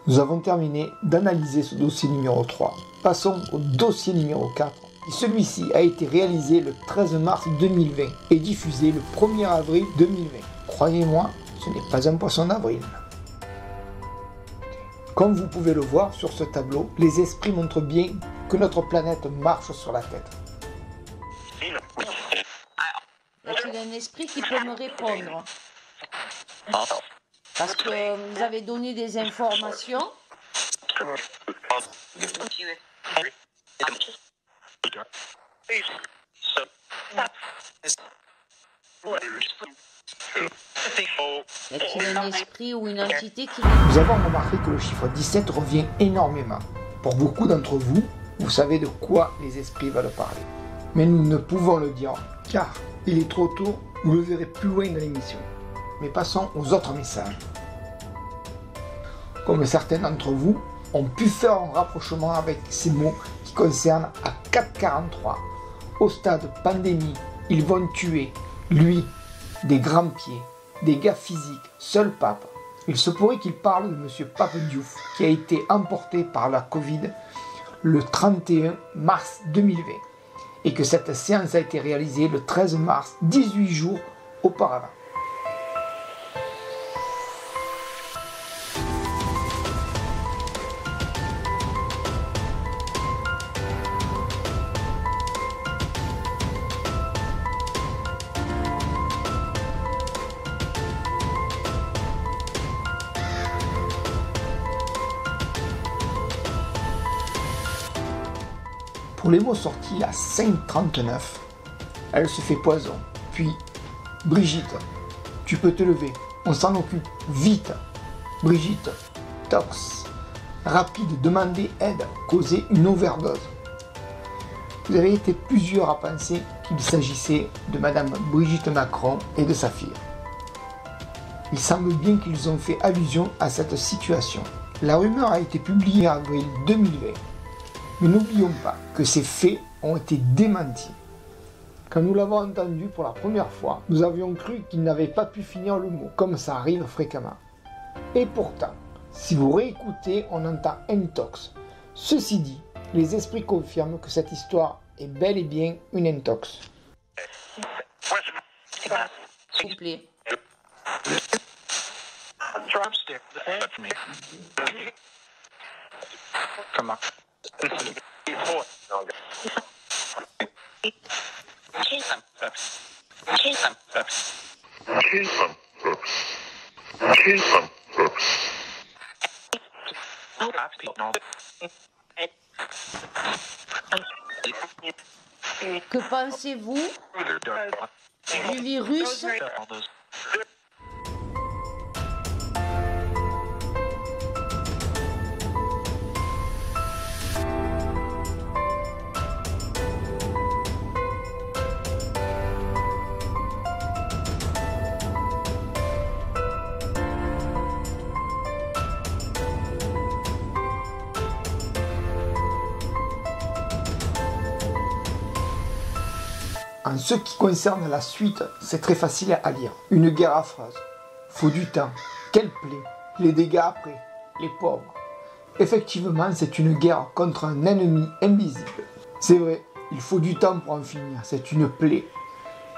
Nous avons terminé d'analyser ce dossier numéro 3. Passons au dossier numéro 4. Celui-ci a été réalisé le 13 mars 2020 et diffusé le 1er avril 2020. Croyez-moi, ce n'est pas un poisson d'avril. Comme vous pouvez le voir sur ce tableau, les esprits montrent bien que notre planète marche sur la tête. Y a-t-il un esprit qui peut me répondre? Parce que vous avez donné des informations. Y a-t-il un esprit ou une entité qui... Nous avons remarqué que le chiffre 17 revient énormément. Pour beaucoup d'entre vous, vous savez de quoi les esprits veulent parler. Mais nous ne pouvons le dire, car il est trop tôt, vous le verrez plus loin dans l'émission. Mais passons aux autres messages. Comme certains d'entre vous ont pu faire un rapprochement avec ces mots qui concernent à 4,43. Au stade pandémie, ils vont tuer, lui, des grands pieds, des gars physiques, seul pape. Il se pourrait qu'il parle de M. Pape Diouf, qui a été emporté par la Covid le 31 mars 2020, et que cette séance a été réalisée le 13 mars, 18 jours auparavant. Pour les mots sortis à 5,39, elle se fait poison. Puis, Brigitte, tu peux te lever, on s'en occupe, vite. Brigitte, tox. Rapide, demander aide, causer une overdose. Vous avez été plusieurs à penser qu'il s'agissait de Madame Brigitte Macron et de sa fille. Il semble bien qu'ils ont fait allusion à cette situation. La rumeur a été publiée en avril 2020. Mais n'oublions pas que ces faits ont été démentis. Quand nous l'avons entendu pour la première fois, nous avions cru qu'il n'avait pas pu finir le mot, comme ça arrive fréquemment. Et pourtant, si vous réécoutez, on entend intox. Ceci dit, les esprits confirment que cette histoire est bel et bien une intox. S'il vous plaît. Que pensez-vous du virus ? En ce qui concerne la suite, c'est très facile à lire. Une guerre affreuse. Faut du temps. Quelle plaie. Les dégâts après. Les pauvres. Effectivement, c'est une guerre contre un ennemi invisible. C'est vrai, il faut du temps pour en finir. C'est une plaie.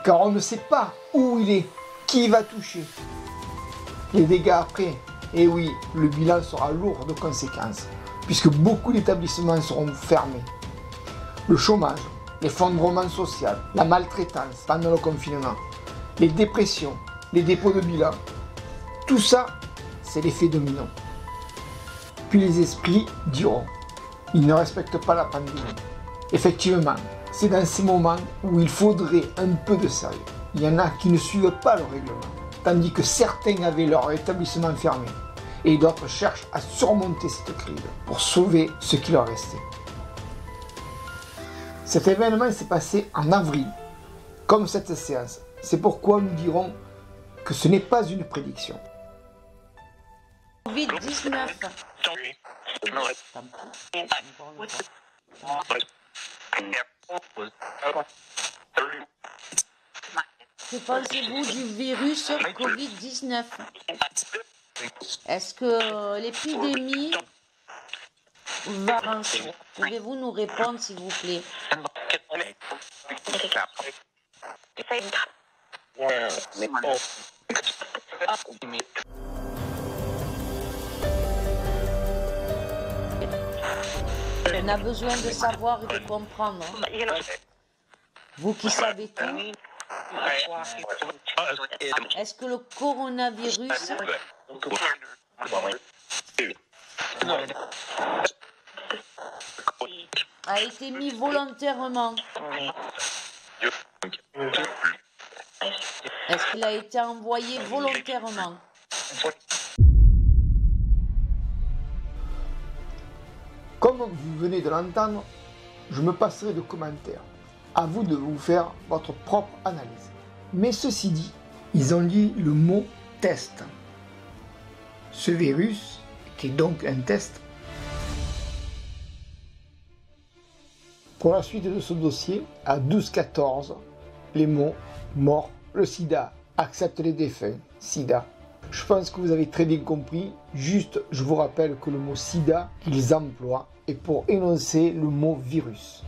Car on ne sait pas où il est, qui va toucher. Les dégâts après. Et oui, le bilan sera lourd de conséquences, puisque beaucoup d'établissements seront fermés. Le chômage, l'effondrement social, la maltraitance pendant le confinement, les dépressions, les dépôts de bilan, tout ça, c'est l'effet domino. Puis les esprits diront, ils ne respectent pas la pandémie. Effectivement, c'est dans ces moments où il faudrait un peu de sérieux. Il y en a qui ne suivent pas le règlement, tandis que certains avaient leur établissement fermé, et d'autres cherchent à surmonter cette crise pour sauver ce qui leur restait. Cet événement s'est passé en avril, comme cette séance. C'est pourquoi nous dirons que ce n'est pas une prédiction. Covid-19. Que pensez-vous du virus Covid-19 ? Est-ce que l'épidémie va avancer ? Pouvez-vous nous répondre, s'il vous plaît ? On a besoin de savoir et de comprendre. Vous qui savez tout, est-ce que le coronavirus a été mis volontairement? Est-ce qu'il a été envoyé volontairement? Comme vous venez de l'entendre, je me passerai de commentaires. À vous de vous faire votre propre analyse. Mais ceci dit, ils ont dit le mot test. Ce virus était donc un test. Pour la suite de ce dossier, à 12-14, les mots mort, le sida, accepte les défunts, sida. Je pense que vous avez très bien compris. Juste, je vous rappelle que le mot sida qu'ils emploient est pour énoncer le mot virus.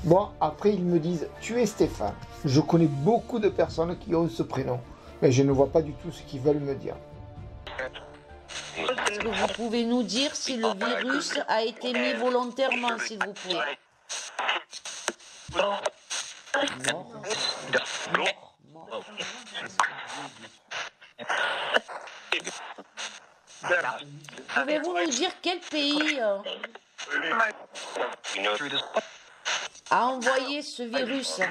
Bon, après ils me disent « Tu es Stéphane ». Je connais beaucoup de personnes qui ont ce prénom, mais je ne vois pas du tout ce qu'ils veulent me dire. Est-ce que vous pouvez nous dire si le virus a été mis volontairement, s'il vous plaît? Pouvez-vous nous dire quel pays a envoyé ce virus?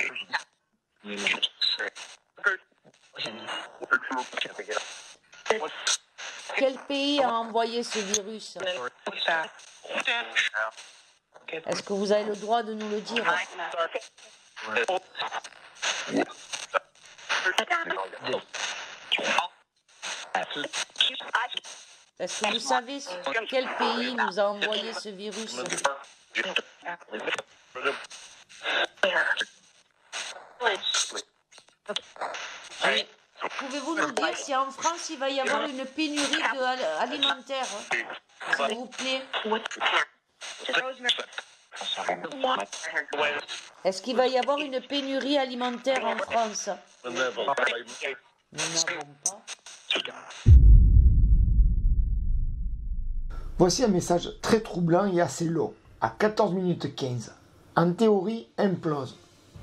Quel pays a envoyé ce virus? Est-ce que vous avez le droit de nous le dire? Est-ce que vous savez quel pays nous a envoyé ce virus? Et pouvez-vous nous dire si en France il va y avoir une pénurie alimentaire, s'il vous plaît? Est-ce qu'il va y avoir une pénurie alimentaire en France? Nous n'avons pas. Voici un message très troublant et assez long, à 14 minutes 15. En théorie, implose,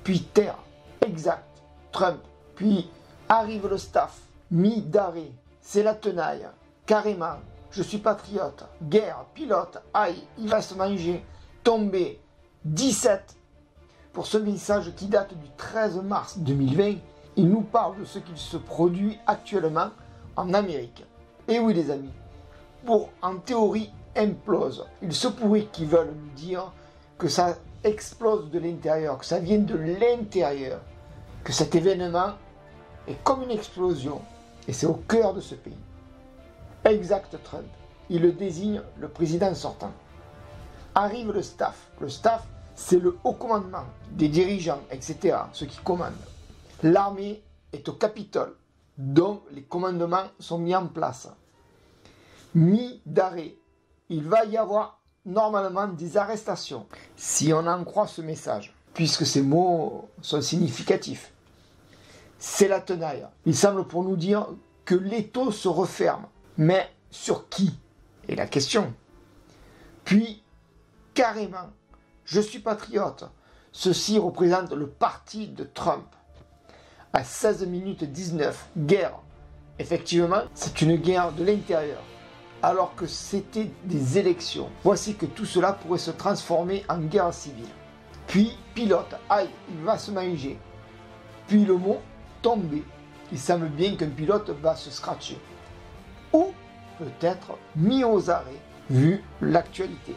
puis terre, exact, Trump, puis arrive le staff, mis d'arrêt, c'est la tenaille, carrément, je suis patriote, guerre, pilote, aïe, il va se manger, tomber, 17. Pour ce message qui date du 13 mars 2020, il nous parle de ce qu'il se produit actuellement en Amérique. Et oui les amis, pour en théorie implose, il se pourrait qu'ils veulent nous dire que ça explose de l'intérieur, que ça vient de l'intérieur, que cet événement est comme une explosion et c'est au cœur de ce pays. Exact Trump, il le désigne le président sortant. Arrive le staff. Le staff, c'est le haut commandement, des dirigeants, etc., ceux qui commandent. L'armée est au Capitole, dont les commandements sont mis en place. Mis d'arrêt, il va y avoir normalement des arrestations, si on en croit ce message, puisque ces mots sont significatifs. C'est la tenaille. Il semble pour nous dire que l'étau se referme. Mais sur qui est la question. Puis, carrément, je suis patriote. Ceci représente le parti de Trump. À 16 minutes 19, guerre. Effectivement, c'est une guerre de l'intérieur. Alors que c'était des élections. Voici que tout cela pourrait se transformer en guerre civile. Puis, pilote, aïe, il va se manger. Puis le mot, tomber. Il semble bien qu'un pilote va se scratcher. Ou peut-être mis aux arrêts, vu l'actualité.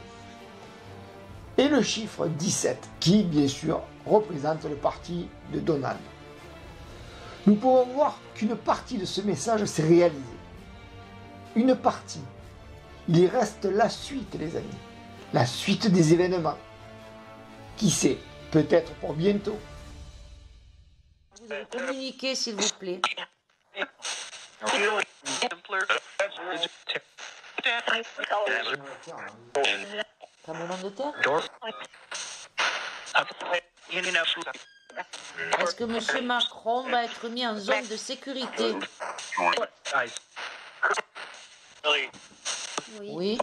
Et le chiffre 17, qui bien sûr représente le parti de Donald. Nous pouvons voir qu'une partie de ce message s'est réalisée. Une partie. Il reste la suite, les amis. La suite des événements. Qui sait, peut-être pour bientôt. Vous allez communiquer, s'il vous plaît. Tremblement de terre? Est-ce que M. Macron va être mis en zone de sécurité? Oui.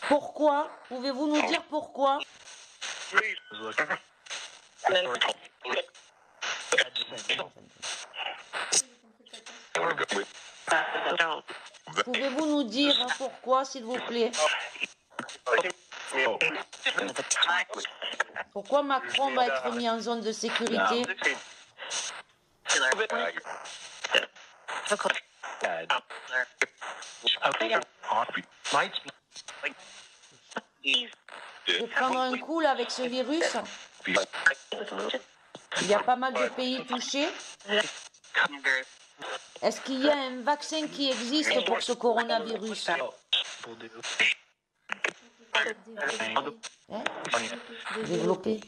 Pourquoi? Pouvez-vous nous dire pourquoi? Pouvez-vous nous dire pourquoi, s'il vous plaît? Pourquoi Macron va être mis en zone de sécurité? Je vais prendre un coup là avec ce virus. Il y a pas mal de pays touchés. Est-ce qu'il y a un vaccin qui existe pour ce coronavirus? Développé.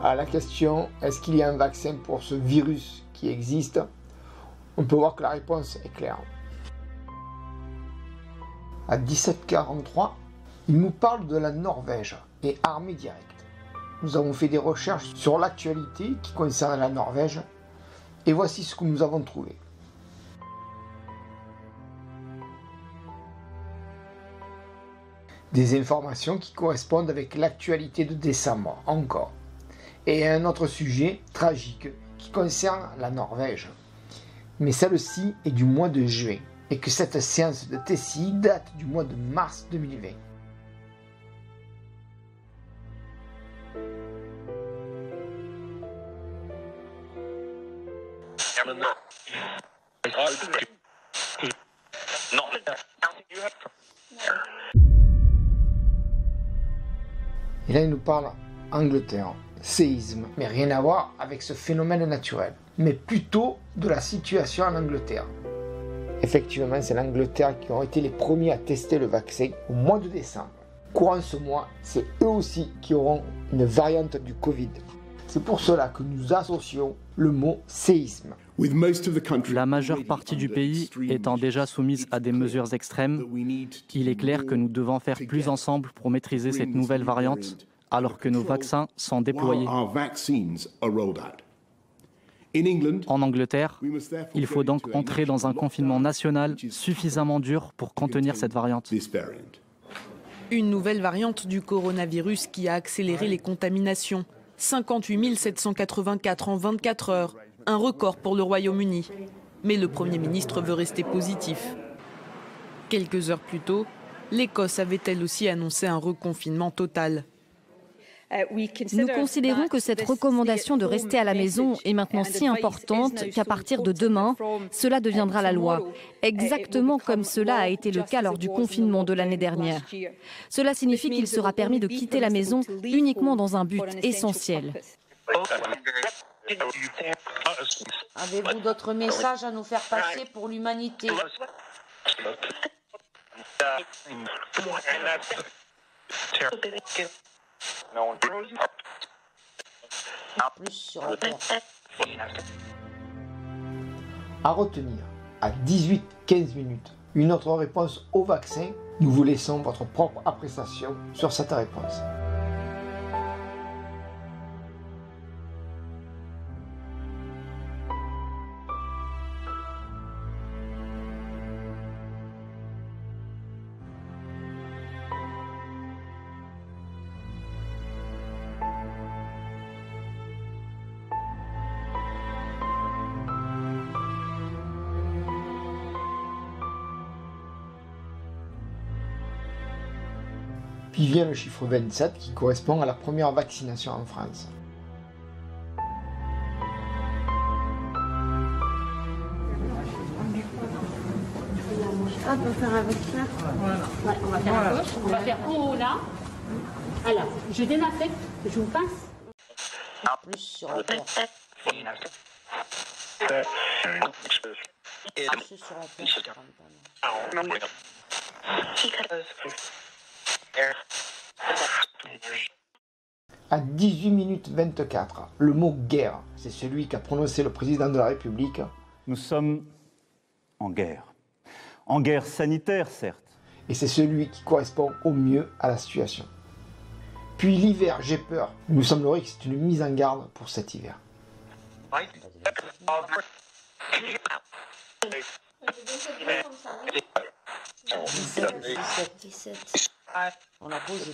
À la question, est-ce qu'il y a un vaccin pour ce virus qui existe? On peut voir que la réponse est claire. À 17h43, il nous parle de la Norvège et armée directe. Nous avons fait des recherches sur l'actualité qui concerne la Norvège et voici ce que nous avons trouvé. Des informations qui correspondent avec l'actualité de décembre encore. Et un autre sujet tragique qui concerne la Norvège. mais celle-ci est du mois de juin et que cette séance de TCI date du mois de mars 2020. Et là, il nous parle Angleterre, séisme, mais rien à voir avec ce phénomène naturel, mais plutôt de la situation en Angleterre. Effectivement, c'est l'Angleterre qui ont été les premiers à tester le vaccin au mois de décembre. Courant ce mois, c'est eux aussi qui auront une variante du Covid. C'est pour cela que nous associons le mot séisme. La majeure partie du pays étant déjà soumise à des mesures extrêmes, il est clair que nous devons faire plus ensemble pour maîtriser cette nouvelle variante, alors que nos vaccins sont déployés. En Angleterre, il faut donc entrer dans un confinement national suffisamment dur pour contenir cette variante. Une nouvelle variante du coronavirus qui a accéléré les contaminations. 58 784 en 24 heures, un record pour le Royaume-Uni. Mais le Premier ministre veut rester positif. Quelques heures plus tôt, l'Écosse avait elle aussi annoncé un reconfinement total. Nous considérons que cette recommandation de rester à la maison est maintenant si importante qu'à partir de demain, cela deviendra la loi, exactement comme cela a été le cas lors du confinement de l'année dernière. Cela signifie qu'il sera permis de quitter la maison uniquement dans un but essentiel. Avez-vous d'autres messages à nous faire passer pour l'humanité ? Plus sur la terre. À retenir, à 18-15 minutes, une autre réponse au vaccin. Nous vous laissons votre propre appréciation sur cette réponse. Puis vient le chiffre 27 qui correspond à la première vaccination en France. On peut faire avec ça. Voilà. Ouais, on va faire à gauche. On va faire en haut là. Alors, je désinfecte, je vous passe. Plus sur la terre. Plus sur la terre. À 18 minutes 24, le mot guerre, c'est celui qu'a prononcé le président de la République. Nous sommes en guerre. En guerre sanitaire, certes. Et c'est celui qui correspond au mieux à la situation. Puis l'hiver, j'ai peur. Il nous semblerait que c'est une mise en garde pour cet hiver. On a posé.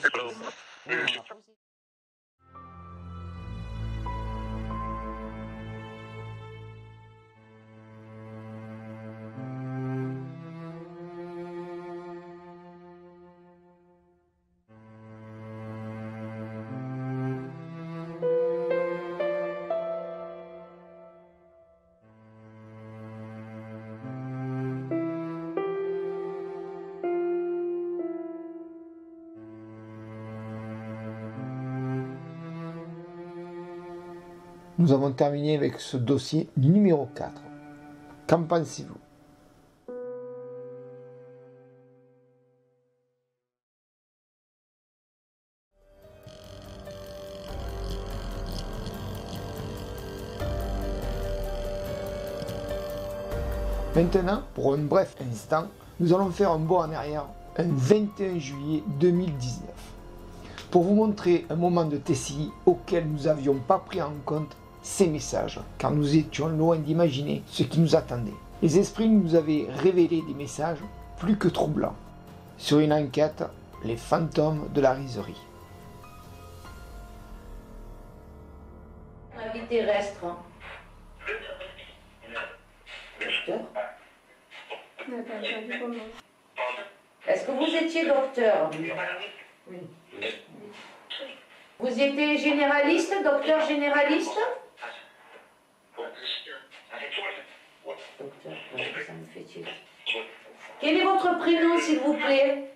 Nous avons terminé avec ce dossier numéro 4. Qu'en pensez-vous ? Maintenant, pour un bref instant, nous allons faire un bond en arrière, un 21 juillet 2019, pour vous montrer un moment de TCI auquel nous n'avions pas pris en compte ces messages, car nous étions loin d'imaginer ce qui nous attendait. Les esprits nous avaient révélé des messages plus que troublants. Sur une enquête, les fantômes de la riserie. La vie terrestre. Est-ce que vous étiez docteur? Oui. Vous étiez généraliste, docteur généraliste? Docteur, ça me fait tirer. Quel est votre prénom, s'il vous plaît?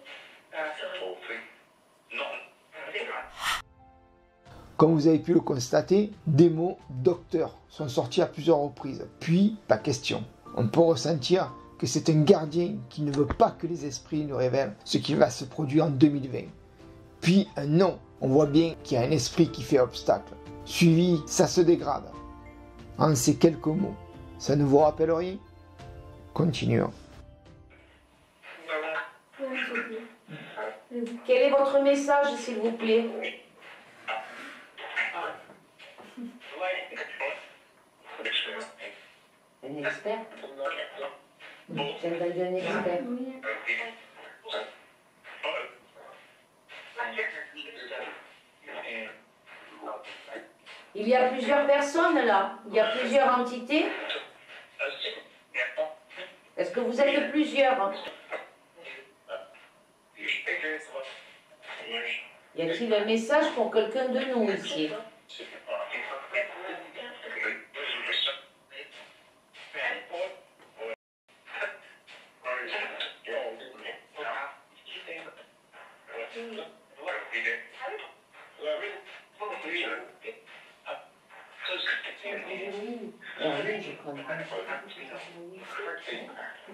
Comme vous avez pu le constater, des mots « docteur » sont sortis à plusieurs reprises. Puis, pas question. On peut ressentir que c'est un gardien qui ne veut pas que les esprits nous révèlent ce qui va se produire en 2020. Puis un non. On voit bien qu'il y a un esprit qui fait obstacle. Suivi, ça se dégrade. En ces quelques mots, ça ne vous rappelle rien? Continuons. Quel est votre message, s'il vous plaît? Un expert? J'ai entendu un expert. Il y a plusieurs personnes là, il y a plusieurs entités. Est-ce que vous êtes plusieurs? Y a-t-il un message pour quelqu'un de nous ici?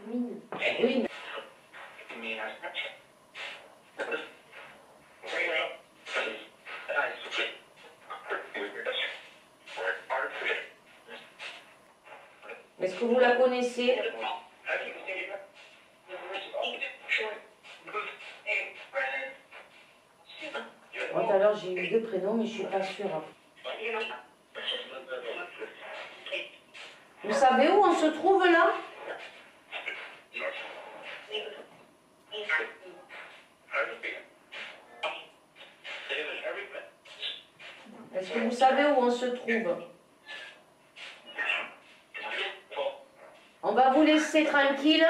Oui. Est-ce que vous la connaissez? Bon, alors j'ai eu deux prénoms, mais je suis pas sûre. Vous savez où on se trouve là? Est-ce que vous savez où on se trouve? On va vous laisser tranquille.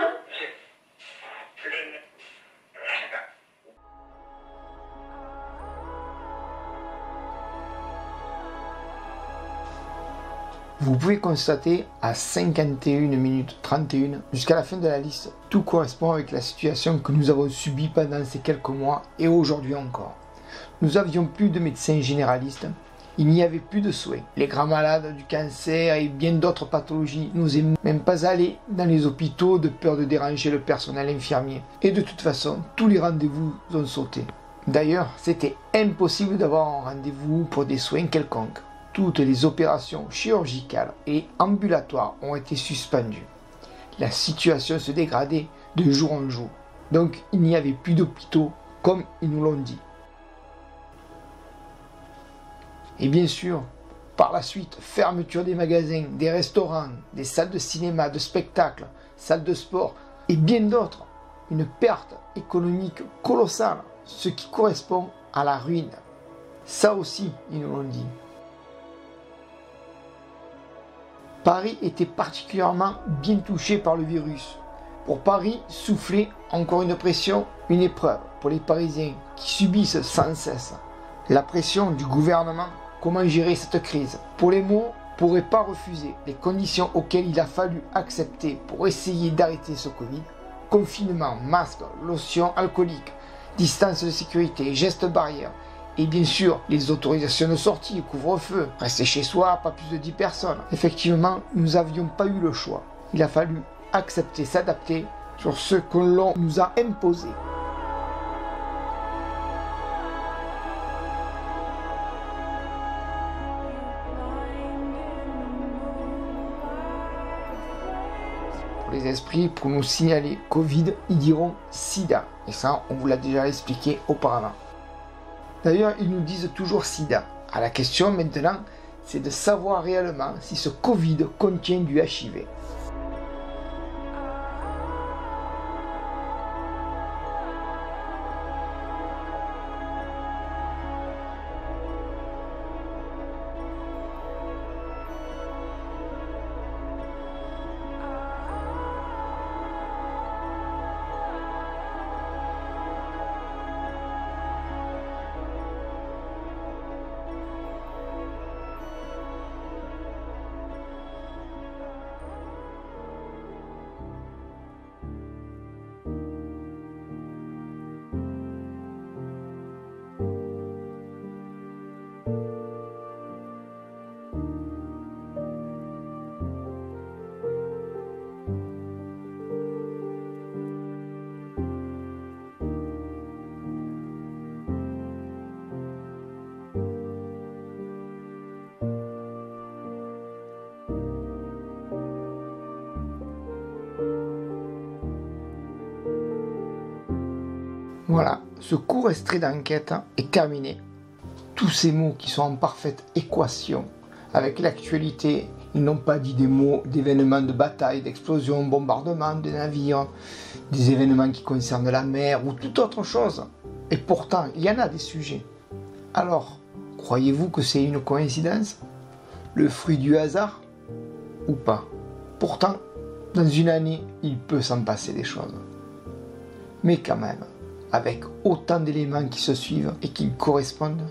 Vous pouvez constater à 51 minutes 31, jusqu'à la fin de la liste, tout correspond avec la situation que nous avons subie pendant ces quelques mois et aujourd'hui encore. Nous avions plus de médecins généralistes, il n'y avait plus de soins. Les grands malades du cancer et bien d'autres pathologies n'osaient même pas aller dans les hôpitaux de peur de déranger le personnel infirmier. Et de toute façon, tous les rendez-vous ont sauté. D'ailleurs, c'était impossible d'avoir un rendez-vous pour des soins quelconques. Toutes les opérations chirurgicales et ambulatoires ont été suspendues. La situation se dégradait de jour en jour. Donc il n'y avait plus d'hôpitaux comme ils nous l'ont dit. Et bien sûr, par la suite, fermeture des magasins, des restaurants, des salles de cinéma, de spectacle, salles de sport et bien d'autres. Une perte économique colossale, ce qui correspond à la ruine. Ça aussi, ils nous l'ont dit. Paris était particulièrement bien touché par le virus. Pour Paris, soufflait encore une pression, une épreuve pour les Parisiens qui subissent sans cesse la pression du gouvernement. Comment gérer cette crise? Pour les mots, ne pourrait pas refuser les conditions auxquelles il a fallu accepter pour essayer d'arrêter ce Covid. Confinement, masque, lotion alcoolique, distance de sécurité, gestes barrières. Et bien sûr, les autorisations de sortie, couvre-feu, rester chez soi, pas plus de 10 personnes. Effectivement, nous n'avions pas eu le choix. Il a fallu accepter, s'adapter sur ce que l'on nous a imposé. Pour les esprits, pour nous signaler Covid, ils diront SIDA. Et ça, on vous l'a déjà expliqué auparavant. D'ailleurs, ils nous disent toujours SIDA. À la question maintenant, c'est de savoir réellement si ce Covid contient du HIV. Voilà, ce court extrait d'enquête est terminé. Tous ces mots qui sont en parfaite équation avec l'actualité, ils n'ont pas dit des mots d'événements de bataille, d'explosions, bombardements de navires, des événements qui concernent la mer ou toute autre chose. Et pourtant, il y en a des sujets. Alors, croyez-vous que c'est une coïncidence? Le fruit du hasard? Ou pas? Pourtant, dans une année, il peut s'en passer des choses. Mais quand même, avec autant d'éléments qui se suivent et qui correspondent,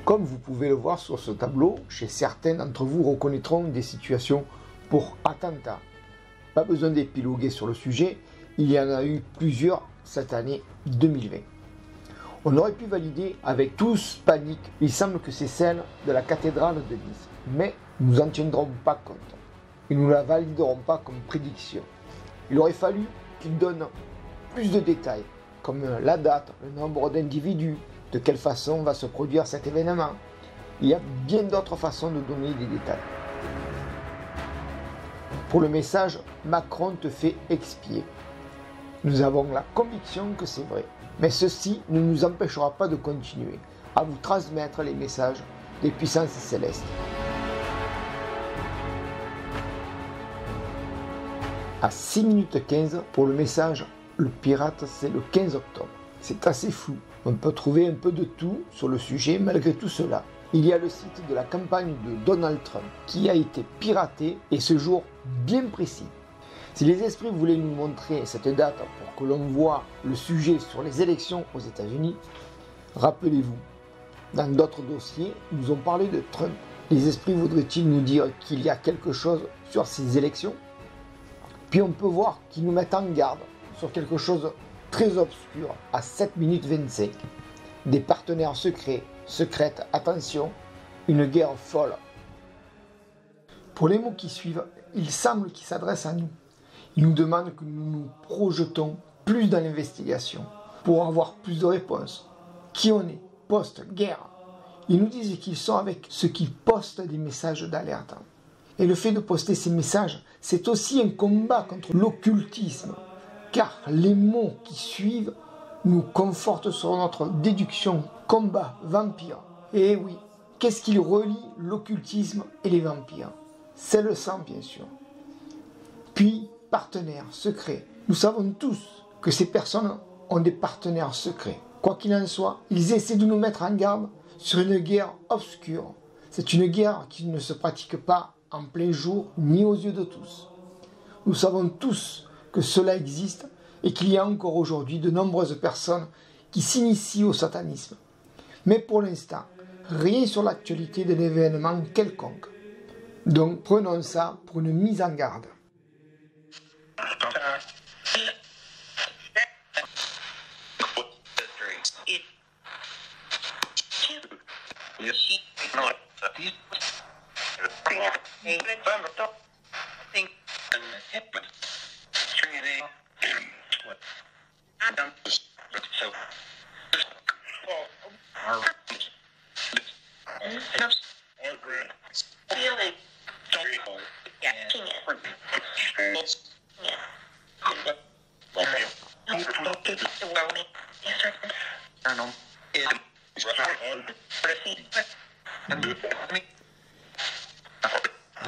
comme vous pouvez le voir sur ce tableau, chez certains d'entre vous reconnaîtront des situations pour attentats. Pas besoin d'épiloguer sur le sujet, il y en a eu plusieurs cette année 2020. On aurait pu valider avec tous panique, il semble que c'est celle de la cathédrale de Nice, mais nous n'en tiendrons pas compte et nous ne la validerons pas comme prédiction. Il aurait fallu qu'ils donnent plus de détails, comme la date, le nombre d'individus, de quelle façon va se produire cet événement. Il y a bien d'autres façons de donner des détails. Pour le message, Macron te fait expier. Nous avons la conviction que c'est vrai, mais ceci ne nous empêchera pas de continuer à vous transmettre les messages des puissances célestes. À 6 minutes 15 pour le message, le pirate c'est le 15 octobre. C'est assez flou. On peut trouver un peu de tout sur le sujet malgré tout cela. Il y a le site de la campagne de Donald Trump qui a été piraté et ce jour bien précis. Si les esprits voulaient nous montrer cette date pour que l'on voit le sujet sur les élections aux États-Unis, rappelez-vous, dans d'autres dossiers, nous ont parlé de Trump. Les esprits voudraient-ils nous dire qu'il y a quelque chose sur ces élections? Puis on peut voir qu'ils nous mettent en garde sur quelque chose très obscur à 7 minutes 25. Des partenaires secrets, secrètes, attention, une guerre folle. Pour les mots qui suivent, il semble qu'ils s'adressent à nous. Ils nous demandent que nous nous projetons plus dans l'investigation pour avoir plus de réponses. Qui on est, post-guerre. Ils nous disent qu'ils sont avec ceux qui postent des messages d'alerte. Et le fait de poster ces messages, c'est aussi un combat contre l'occultisme. Car les mots qui suivent nous confortent sur notre déduction combat vampire. Et oui, qu'est-ce qui relie l'occultisme et les vampires? C'est le sang, bien sûr. Puis, partenaires secrets. Nous savons tous que ces personnes ont des partenaires secrets. Quoi qu'il en soit, ils essaient de nous mettre en garde sur une guerre obscure. C'est une guerre qui ne se pratique pas en plein jour ni aux yeux de tous. Nous savons tous que cela existe et qu'il y a encore aujourd'hui de nombreuses personnes qui s'initient au satanisme. Mais pour l'instant, rien sur l'actualité d'un événement quelconque. Donc prenons ça pour une mise en garde.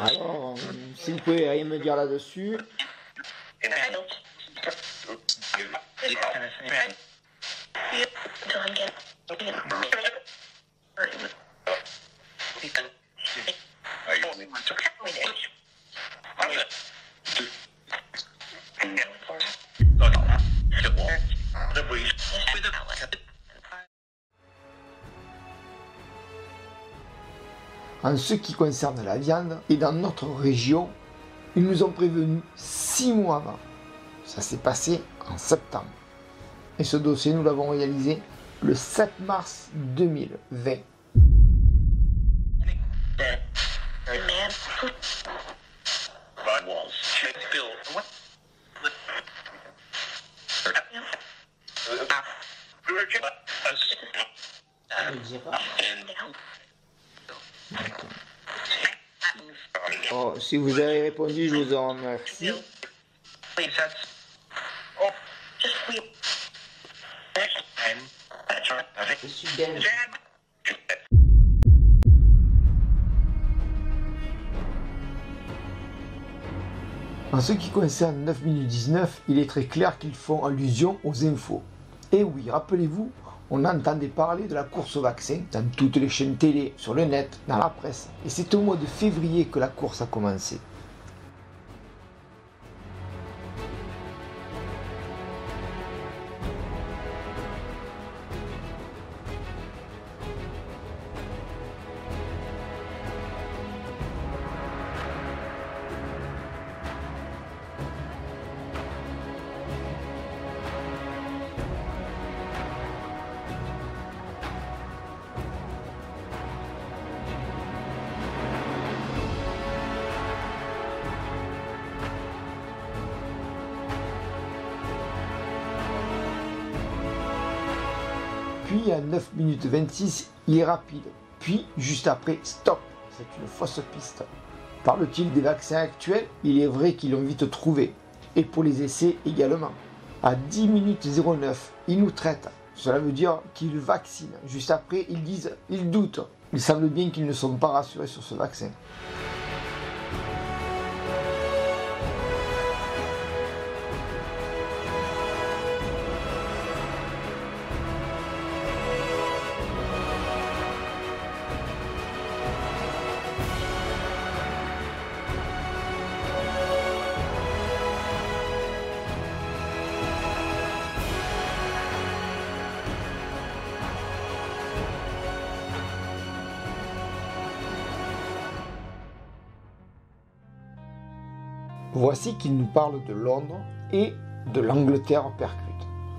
Alors, si vous pouvez rien me dire là-dessus. En ce qui concerne la viande, et dans notre région, ils nous ont prévenus 6 mois avant. Ça s'est passé en septembre. Et ce dossier, nous l'avons réalisé le 7 mars 2020. Oh, si vous avez répondu, je vous en remercie. Je suis belge. En ce qui concerne 9 minutes 19, il est très clair qu'ils font allusion aux infos. Et oui, rappelez-vous, on entendait parler de la course au vaccin dans toutes les chaînes télé, sur le net, dans la presse. Et c'est au mois de février que la course a commencé. Puis à 9 minutes 26, il est rapide. Puis juste après, stop. C'est une fausse piste. Parle-t-il des vaccins actuels? Il est vrai qu'ils l'ont vite trouvé. Et pour les essais également. À 10 minutes 09, ils nous traitent. Cela veut dire qu'ils vaccinent. Juste après, ils disent, ils doutent. Il semble bien qu'ils ne sont pas rassurés sur ce vaccin. Voici qu'il nous parle de Londres et de l'Angleterre percute.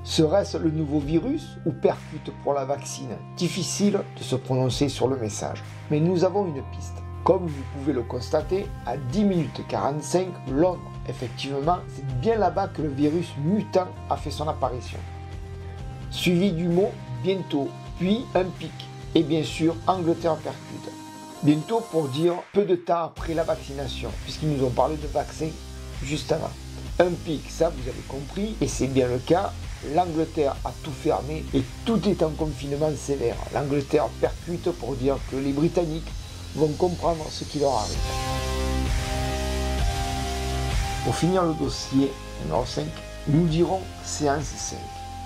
Serait-ce le nouveau virus ou percute pour la vaccine? Difficile de se prononcer sur le message. Mais nous avons une piste. Comme vous pouvez le constater, à 10 minutes 45, Londres. Effectivement, c'est bien là-bas que le virus mutant a fait son apparition. Suivi du mot bientôt, puis un pic. Et bien sûr, Angleterre percute. Bientôt pour dire peu de temps après la vaccination, puisqu'ils nous ont parlé de vaccin juste avant. Un pic, ça vous avez compris, et c'est bien le cas. L'Angleterre a tout fermé et tout est en confinement sévère. L'Angleterre percute pour dire que les Britanniques vont comprendre ce qui leur arrive. Pour finir le dossier numéro 5, nous dirons séance 5.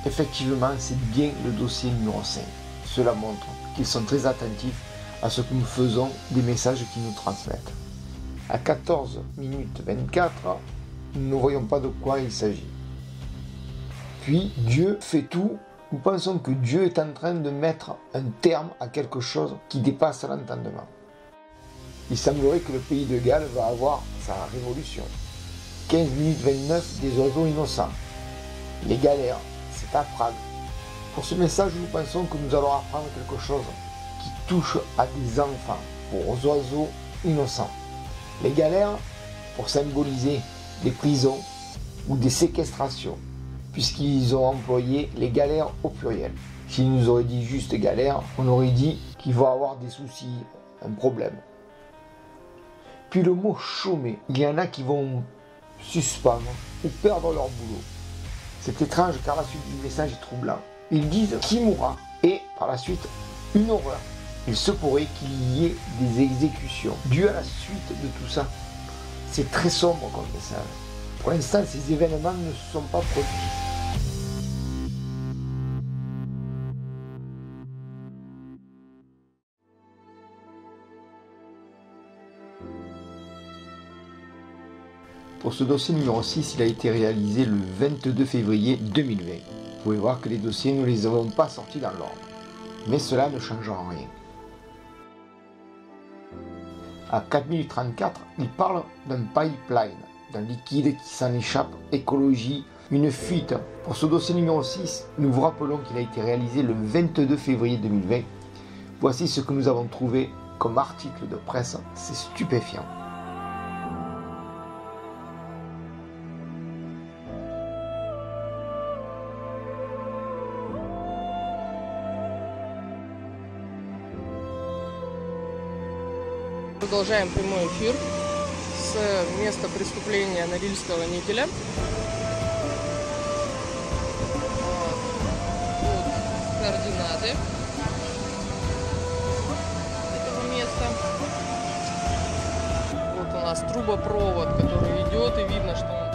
Effectivement, c'est bien le dossier numéro 5. Cela montre qu'ils sont très attentifs à ce que nous faisons, des messages qu'ils nous transmettent. À 14 minutes 24, nous ne voyons pas de quoi il s'agit. Puis Dieu fait tout. Nous pensons que Dieu est en train de mettre un terme à quelque chose qui dépasse l'entendement. Il semblerait que le pays de Galles va avoir sa révolution. 15 minutes 29, des oiseaux innocents. Les galères, c'est à Prague. Pour ce message, nous pensons que nous allons apprendre quelque chose qui touche à des enfants, aux oiseaux innocents. Les galères, pour symboliser des prisons ou des séquestrations, puisqu'ils ont employé les galères au pluriel. S'ils nous auraient dit juste galères, on aurait dit qu'ils vont avoir des soucis, un problème. Puis le mot chômer, il y en a qui vont suspendre ou perdre leur boulot. C'est étrange car la suite du message est troublant. Ils disent qui mourra et par la suite une horreur. Il se pourrait qu'il y ait des exécutions dues à la suite de tout ça. C'est très sombre comme message. Pour l'instant, ces événements ne se sont pas produits. Pour ce dossier numéro 6, il a été réalisé le 22 février 2020. Vous pouvez voir que les dossiers, nous ne les avons pas sortis dans l'ordre. Mais cela ne changera rien. À 4 minutes 34, il parle d'un pipeline, d'un liquide qui s'en échappe, écologie, une fuite. Pour ce dossier numéro 6, nous vous rappelons qu'il a été réalisé le 22 février 2020. Voici ce que nous avons trouvé comme article de presse, c'est stupéfiant. Продолжаем прямой эфир с места преступления Норильского никеля. Вот координаты этого места. Вот у нас трубопровод, который идет, и видно, что он...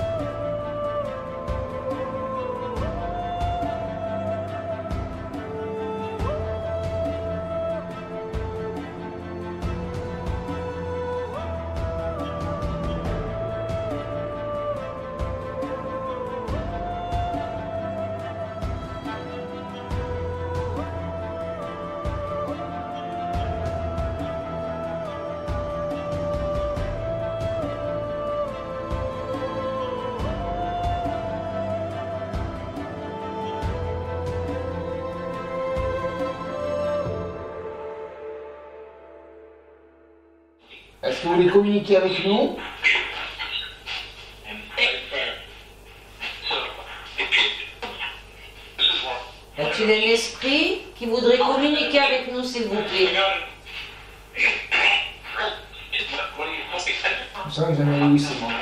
Est-ce que vous voulez communiquer avec nous? Y a-t-il un esprit qui voudrait communiquer avec nous, s'il vous plaît? Vous savez que j'en ai oui, c'est moi.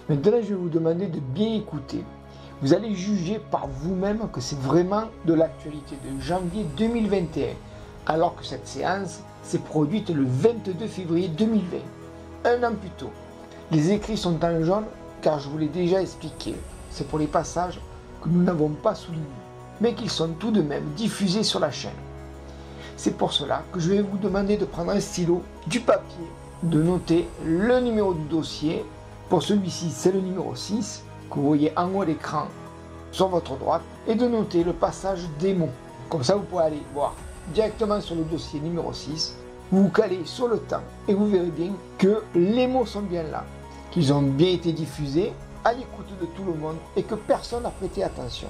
Maintenant, je vais vous demander de bien écouter. Vous allez juger par vous-même que c'est vraiment de l'actualité de janvier 2021, alors que cette séance s'est produite le 22 février 2020, un an plus tôt. Les écrits sont en jaune car je vous l'ai déjà expliqué. C'est pour les passages que nous n'avons pas soulignés, mais qu'ils sont tout de même diffusés sur la chaîne. C'est pour cela que je vais vous demander de prendre un stylo, du papier, de noter le numéro du dossier. Pour celui-ci, c'est le numéro 6. Que vous voyez en haut à l'écran sur votre droite, et de noter le passage des mots. Comme ça, vous pourrez aller voir directement sur le dossier numéro 6, vous vous calez sur le temps et vous verrez bien que les mots sont bien là, qu'ils ont bien été diffusés à l'écoute de tout le monde et que personne n'a prêté attention.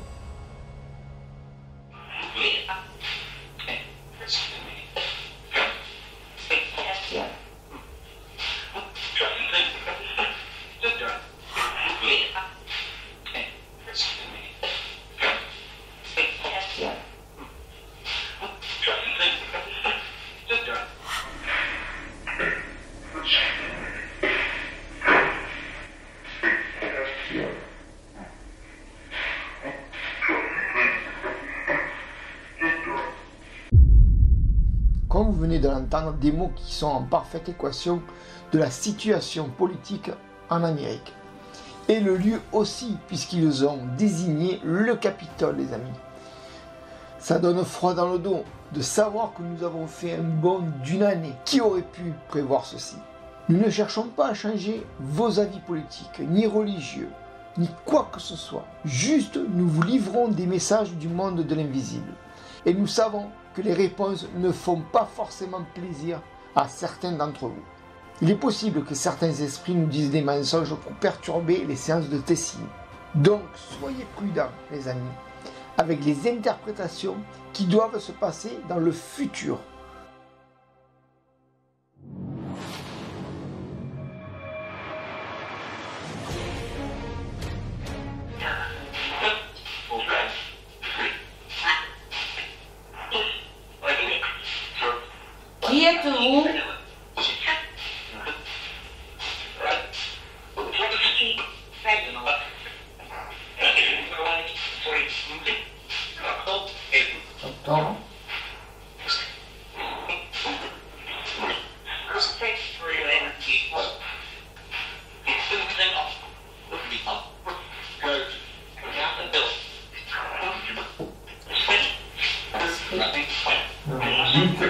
Comme vous venez de l'entendre, des mots qui sont en parfaite équation de la situation politique en Amérique. Et le lieu aussi, puisqu'ils ont désigné le Capitole, les amis. Ça donne froid dans le dos de savoir que nous avons fait un bond d'une année. Qui aurait pu prévoir ceci? Nous ne cherchons pas à changer vos avis politiques, ni religieux, ni quoi que ce soit. Juste, nous vous livrons des messages du monde de l'invisible. Et nous savons que les réponses ne font pas forcément plaisir à certains d'entre vous. Il est possible que certains esprits nous disent des mensonges pour perturber les séances de Tessin. Donc, soyez prudents, les amis, avec les interprétations qui doivent se passer dans le futur. Qui êtes-vous?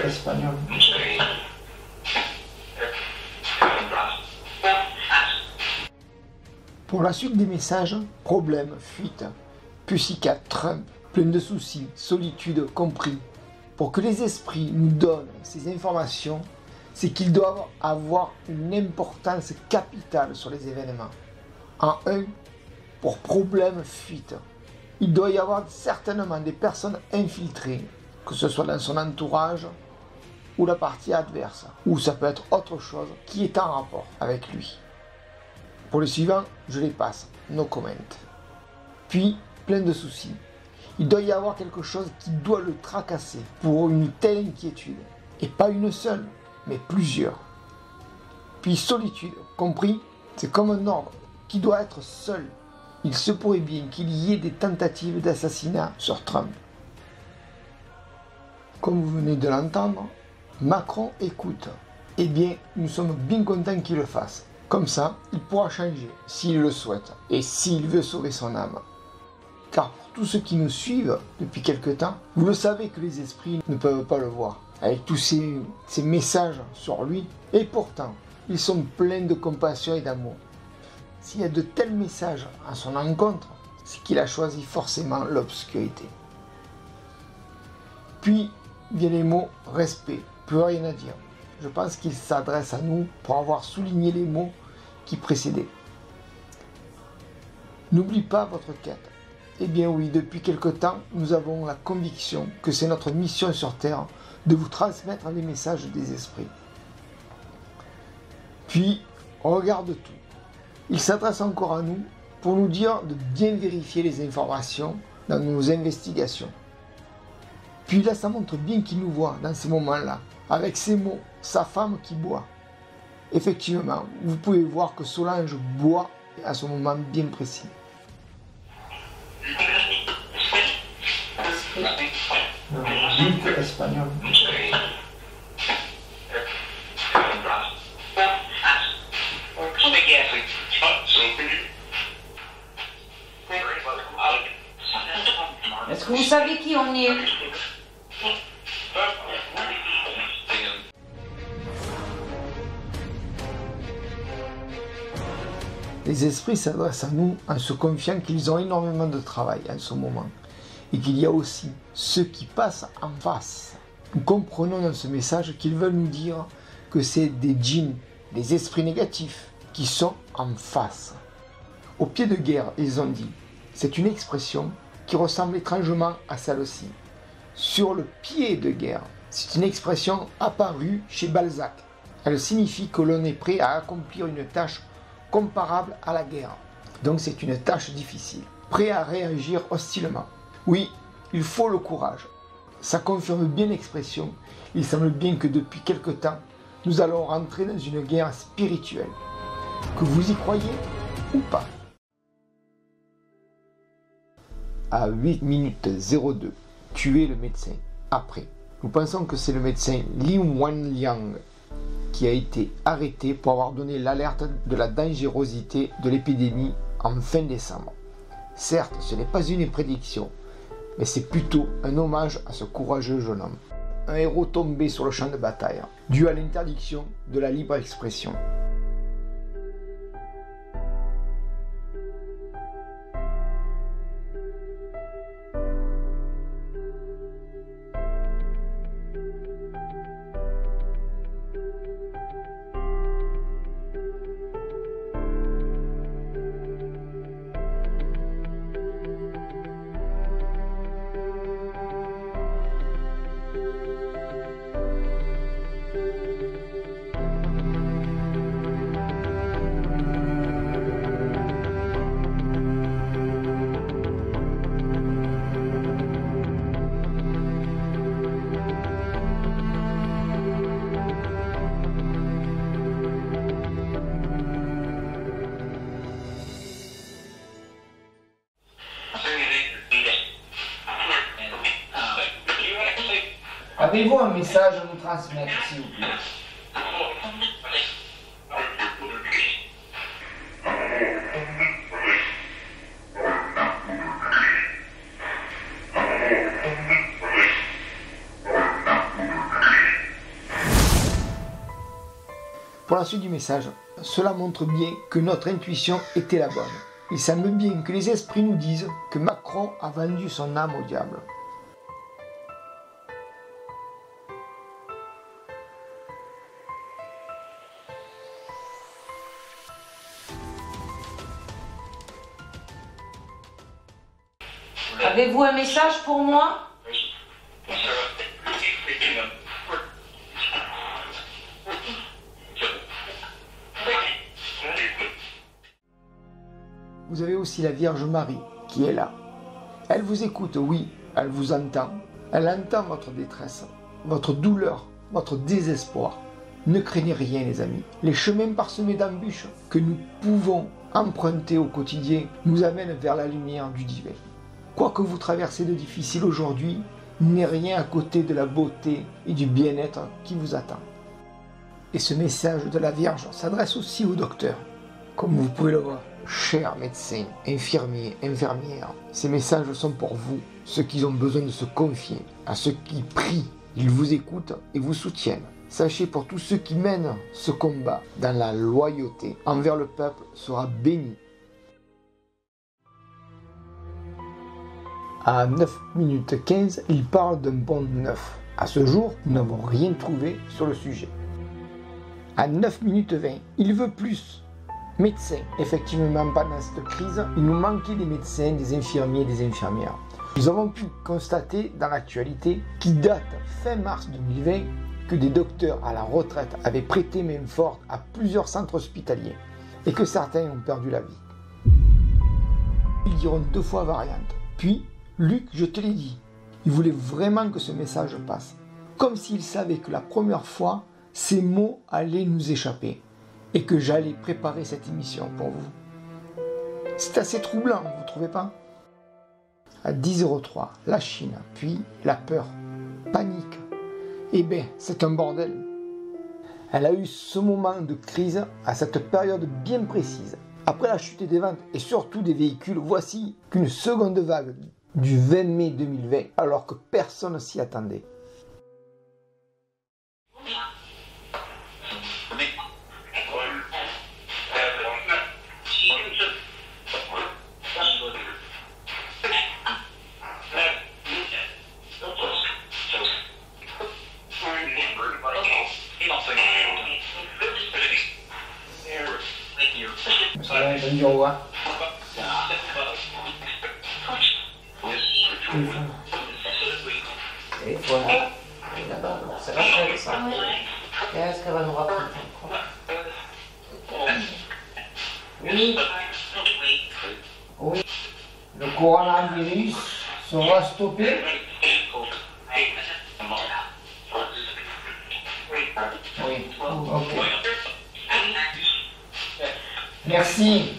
Espagnol. Pour la suite des messages, problème, fuite, pussycat, Trump, plein de soucis, solitude compris. Pour que les esprits nous donnent ces informations, c'est qu'ils doivent avoir une importance capitale sur les événements. En un, pour problème, fuite, il doit y avoir certainement des personnes infiltrées, que ce soit dans son entourage ou la partie adverse, ou ça peut être autre chose qui est en rapport avec lui. Pour le suivant, je les passe, no comment. Puis, plein de soucis. Il doit y avoir quelque chose qui doit le tracasser pour une telle inquiétude. Et pas une seule, mais plusieurs. Puis solitude, compris? C'est comme un ordre qui doit être seul. Il se pourrait bien qu'il y ait des tentatives d'assassinat sur Trump. Comme vous venez de l'entendre, Macron écoute. Eh bien, nous sommes bien contents qu'il le fasse. Comme ça, il pourra changer, s'il le souhaite, et s'il veut sauver son âme. Car pour tous ceux qui nous suivent depuis quelque temps, vous le savez que les esprits ne peuvent pas le voir, avec tous ces messages sur lui, et pourtant, ils sont pleins de compassion et d'amour. S'il y a de tels messages à son encontre, c'est qu'il a choisi forcément l'obscurité. Puis, viennent les mots « respect », plus rien à dire. Je pense qu'il s'adresse à nous pour avoir souligné les mots qui précédaient. N'oublie pas votre quête. Eh bien oui, depuis quelque temps, nous avons la conviction que c'est notre mission sur Terre de vous transmettre les messages des esprits. Puis, on regarde tout. Il s'adresse encore à nous pour nous dire de bien vérifier les informations dans nos investigations. Puis là, ça montre bien qu'il nous voit dans ces moments-là, avec ces mots, sa femme qui boit. Effectivement, vous pouvez voir que Solange boit à ce moment bien précis. Espagnol. Est-ce que vous savez qui on est? Les esprits s'adressent à nous en se confiant qu'ils ont énormément de travail en ce moment et qu'il y a aussi ceux qui passent en face. Nous comprenons dans ce message qu'ils veulent nous dire que c'est des djinns, des esprits négatifs qui sont en face. Au pied de guerre, ils ont dit. C'est une expression qui ressemble étrangement à celle-ci. Sur le pied de guerre, c'est une expression apparue chez Balzac. Elle signifie que l'on est prêt à accomplir une tâche comparable à la guerre. Donc c'est une tâche difficile. Prêt à réagir hostilement. Oui, il faut le courage. Ça confirme bien l'expression. Il semble bien que depuis quelque temps, nous allons rentrer dans une guerre spirituelle. Que vous y croyez ou pas. À 8 minutes 02, tuer le médecin. Après, nous pensons que c'est le médecin Li Wenliang qui a été arrêté pour avoir donné l'alerte de la dangerosité de l'épidémie en fin décembre. Certes, ce n'est pas une prédiction, mais c'est plutôt un hommage à ce courageux jeune homme. Un héros tombé sur le champ de bataille, dû à l'interdiction de la libre expression. Avez-vous un message à nous transmettre, s'il vous plaît? Pour la suite du message, cela montre bien que notre intuition était la bonne. Il semble bien que les esprits nous disent que Macron a vendu son âme au diable. Avez-vous un message pour moi? Vous avez aussi la Vierge Marie qui est là. Elle vous écoute, oui, elle vous entend. Elle entend votre détresse, votre douleur, votre désespoir. Ne craignez rien les amis. Les chemins parsemés d'embûches que nous pouvons emprunter au quotidien nous amènent vers la lumière du divin. Quoi que vous traversez de difficile aujourd'hui, n'est rien à côté de la beauté et du bien-être qui vous attend. Et ce message de la Vierge s'adresse aussi aux docteurs, comme vous pouvez le voir. Chers médecins, infirmiers, infirmières, ces messages sont pour vous, ceux qui ont besoin de se confier, à ceux qui prient, ils vous écoutent et vous soutiennent. Sachez pour tous ceux qui mènent ce combat dans la loyauté envers le peuple sera béni. À 9 minutes 15, il parle d'un pont neuf. À ce jour, nous n'avons rien trouvé sur le sujet. À 9 minutes 20, il veut plus. Médecins, effectivement pendant cette crise, il nous manquait des médecins, des infirmiers et des infirmières. Nous avons pu constater dans l'actualité, qui date fin mars 2020, que des docteurs à la retraite avaient prêté main forte à plusieurs centres hospitaliers et que certains ont perdu la vie. Ils diront 2 fois variante. Puis, Luc, je te l'ai dit, il voulait vraiment que ce message passe. Comme s'il savait que la première fois, ces mots allaient nous échapper et que j'allais préparer cette émission pour vous. C'est assez troublant, vous ne trouvez pas? À 10h03, la Chine, puis la peur, panique. Eh bien, c'est un bordel. Elle a eu ce moment de crise à cette période bien précise. Après la chute des ventes et surtout des véhicules, voici qu'une seconde vague du 20 mai 2020, alors que personne ne s'y attendait. Et voilà. Et là-bas, c'est Rachel, ça. Qu'est-ce qu'elle va nous raconter encore? Oui. Oui. Le coronavirus sera stoppé. Oui. Ok. Merci.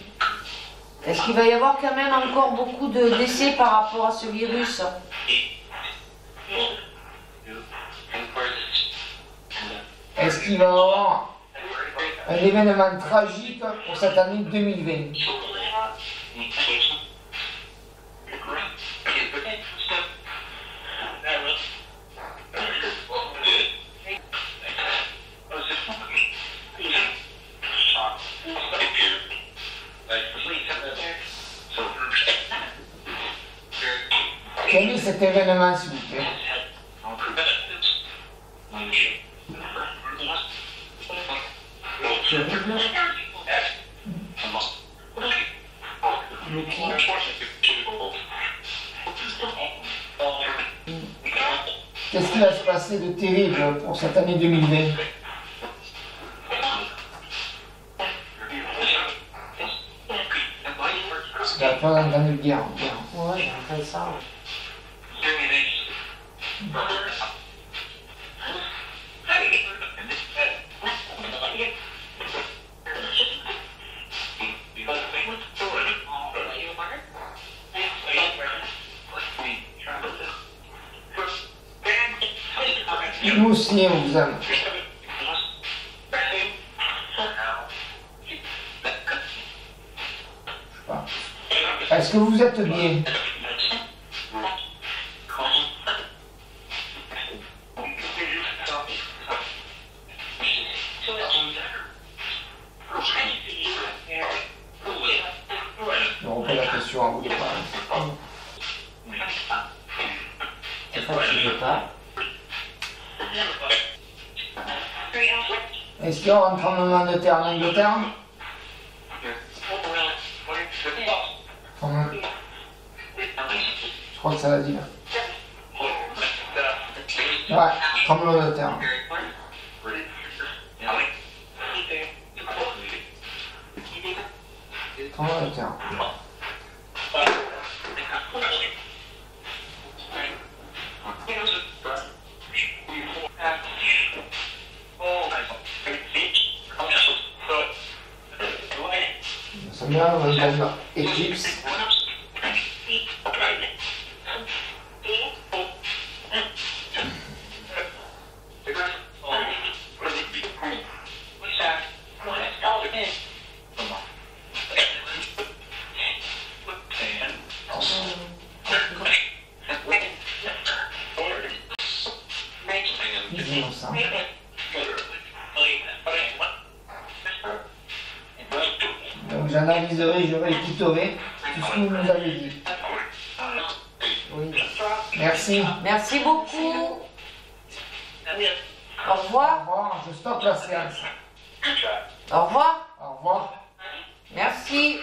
Est-ce qu'il va y avoir quand même encore beaucoup de décès par rapport à ce virus? Est-ce qu'il va y avoir un événement tragique pour cette année 2020? Quel est cet événement, s'il vous plaît? Qu'est-ce qui va se passer de terrible pour cette année 2020? Tu n'as pas entendu le dire. Ouais, j'ai entendu ça. Nous aussi, on vous aime. Est-ce que vous êtes bien? Je repose la question à vous de parler. C'est ça que je ne veux pas. Est-ce qu'il y aura un tremblement de terre en Angleterre? Je crois que ça l'a dit là. Ouais, tremblement de terre. Tremblement de terre. Là, on va dans Eclipse. Donc j'analyserai, je réécouterai tout ce que vous nous avez dit. Oui. Merci. Merci beaucoup. Au revoir. Au revoir, je stoppe la séance. Au revoir. Au revoir. Merci.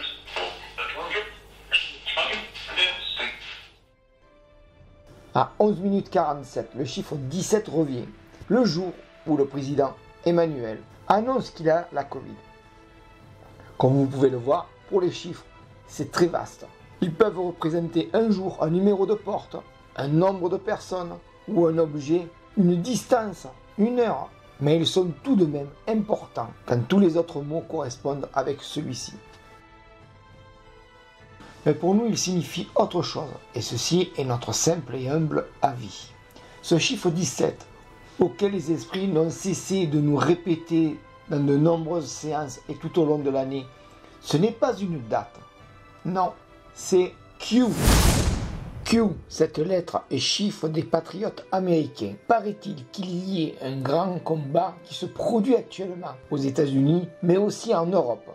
À 11 minutes 47, le chiffre 17 revient. Le jour où le président Emmanuel annonce qu'il a la Covid. Comme vous pouvez le voir, pour les chiffres, c'est très vaste. Ils peuvent représenter un jour, un numéro de porte, un nombre de personnes ou un objet, une distance, une heure. Mais ils sont tout de même importants quand tous les autres mots correspondent avec celui-ci. Mais pour nous, il signifie autre chose, et ceci est notre simple et humble avis. Ce chiffre 17, auquel les esprits n'ont cessé de nous répéter dans de nombreuses séances et tout au long de l'année, ce n'est pas une date. Non, c'est Q. Q, cette lettre et chiffre des patriotes américains. Paraît-il qu'il y ait un grand combat qui se produit actuellement aux États-Unis, mais aussi en Europe.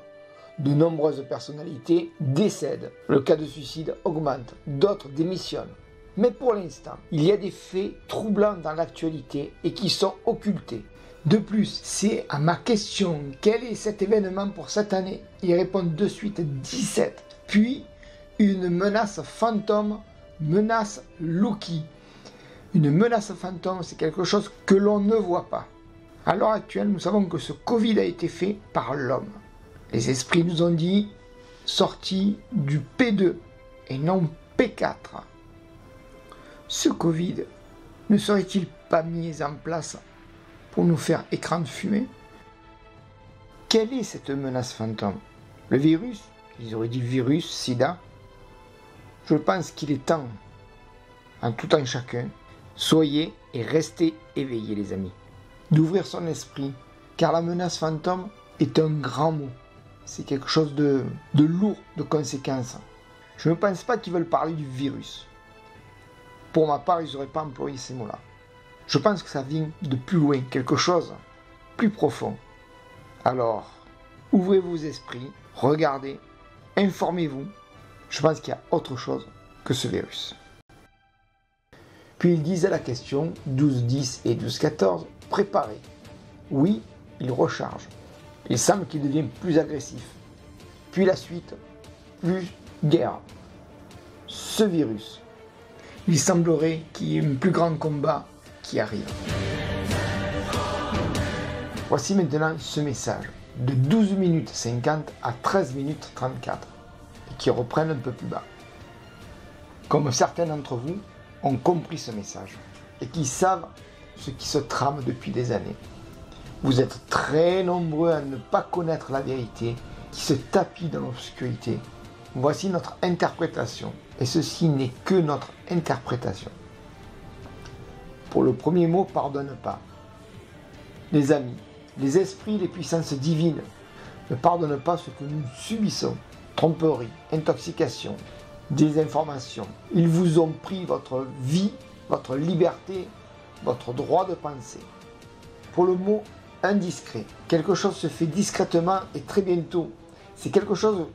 De nombreuses personnalités décèdent, le cas de suicide augmente, d'autres démissionnent. Mais pour l'instant, il y a des faits troublants dans l'actualité et qui sont occultés. De plus, c'est à ma question quel est cet événement pour cette année, ils répondent de suite 17. Puis, une menace fantôme, menace Loki. Une menace fantôme, c'est quelque chose que l'on ne voit pas. À l'heure actuelle, nous savons que ce Covid a été fait par l'homme. Les esprits nous ont dit sorti du P2 et non P4. Ce Covid ne serait-il pas mis en place pour nous faire écran de fumée? Quelle est cette menace fantôme? Le virus? Ils auraient dit virus, sida. Je pense qu'il est temps, en tout en chacun, soyez et restez éveillés les amis, d'ouvrir son esprit, car la menace fantôme est un grand mot. C'est quelque chose de lourd de conséquences. Je ne pense pas qu'ils veulent parler du virus. Pour ma part, ils n'auraient pas employé ces mots-là. Je pense que ça vient de plus loin, quelque chose plus profond. Alors, ouvrez vos esprits, regardez, informez-vous. Je pense qu'il y a autre chose que ce virus. Puis ils disent à la question 12-10 et 12-14, préparez. Oui, ils rechargent. Il semble qu'il devient plus agressif. Puis la suite, plus guerre. Ce virus, il semblerait qu'il y ait un plus grand combat qui arrive. Voici maintenant ce message de 12 minutes 50 à 13 minutes 34 et qui reprennent un peu plus bas. Comme certains d'entre vous ont compris ce message et qui savent ce qui se trame depuis des années. Vous êtes très nombreux à ne pas connaître la vérité qui se tapit dans l'obscurité. Voici notre interprétation, et ceci n'est que notre interprétation. Pour le premier mot, pardonne pas. Les amis, les esprits, les puissances divines ne pardonnent pas ce que nous subissons. Tromperie, intoxication, désinformation. Ils vous ont pris votre vie, votre liberté, votre droit de penser. Pour le mot indiscret, quelque chose se fait discrètement et très bientôt. C'est quelque chose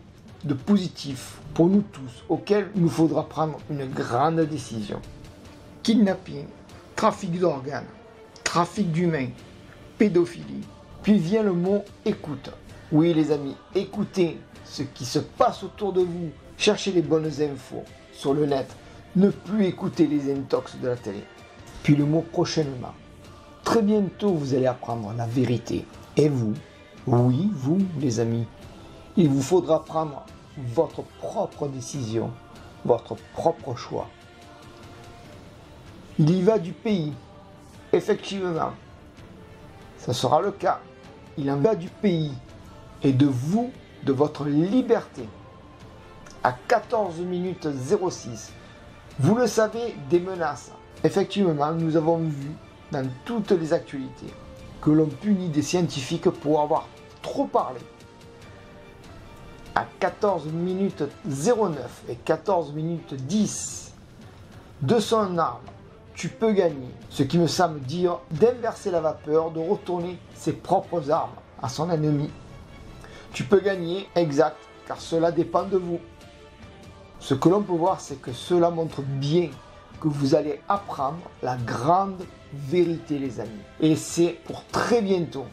de positif pour nous tous, auquel il nous faudra prendre une grande décision. Kidnapping, trafic d'organes, trafic d'humains, pédophilie. Puis vient le mot écoute. Oui les amis, écoutez ce qui se passe autour de vous. Cherchez les bonnes infos sur le net. Ne plus écouter les intox de la télé. Puis le mot prochainement. Très bientôt, vous allez apprendre la vérité. Et vous, oui, vous, les amis, il vous faudra prendre votre propre décision, votre propre choix. Il y va du pays, effectivement. Ça sera le cas. Il en va du pays et de vous de votre liberté. À 14 minutes 06, vous le savez, des menaces. Effectivement, nous avons vu dans toutes les actualités que l'on punit des scientifiques pour avoir trop parlé. À 14 minutes 09 et 14 minutes 10 de son arme, tu peux gagner. Ce qui me semble dire d'inverser la vapeur, de retourner ses propres armes à son ennemi. Tu peux gagner, exact, car cela dépend de vous. Ce que l'on peut voir, c'est que cela montre bien que vous allez apprendre la grande vérité, les amis. Et c'est pour très bientôt.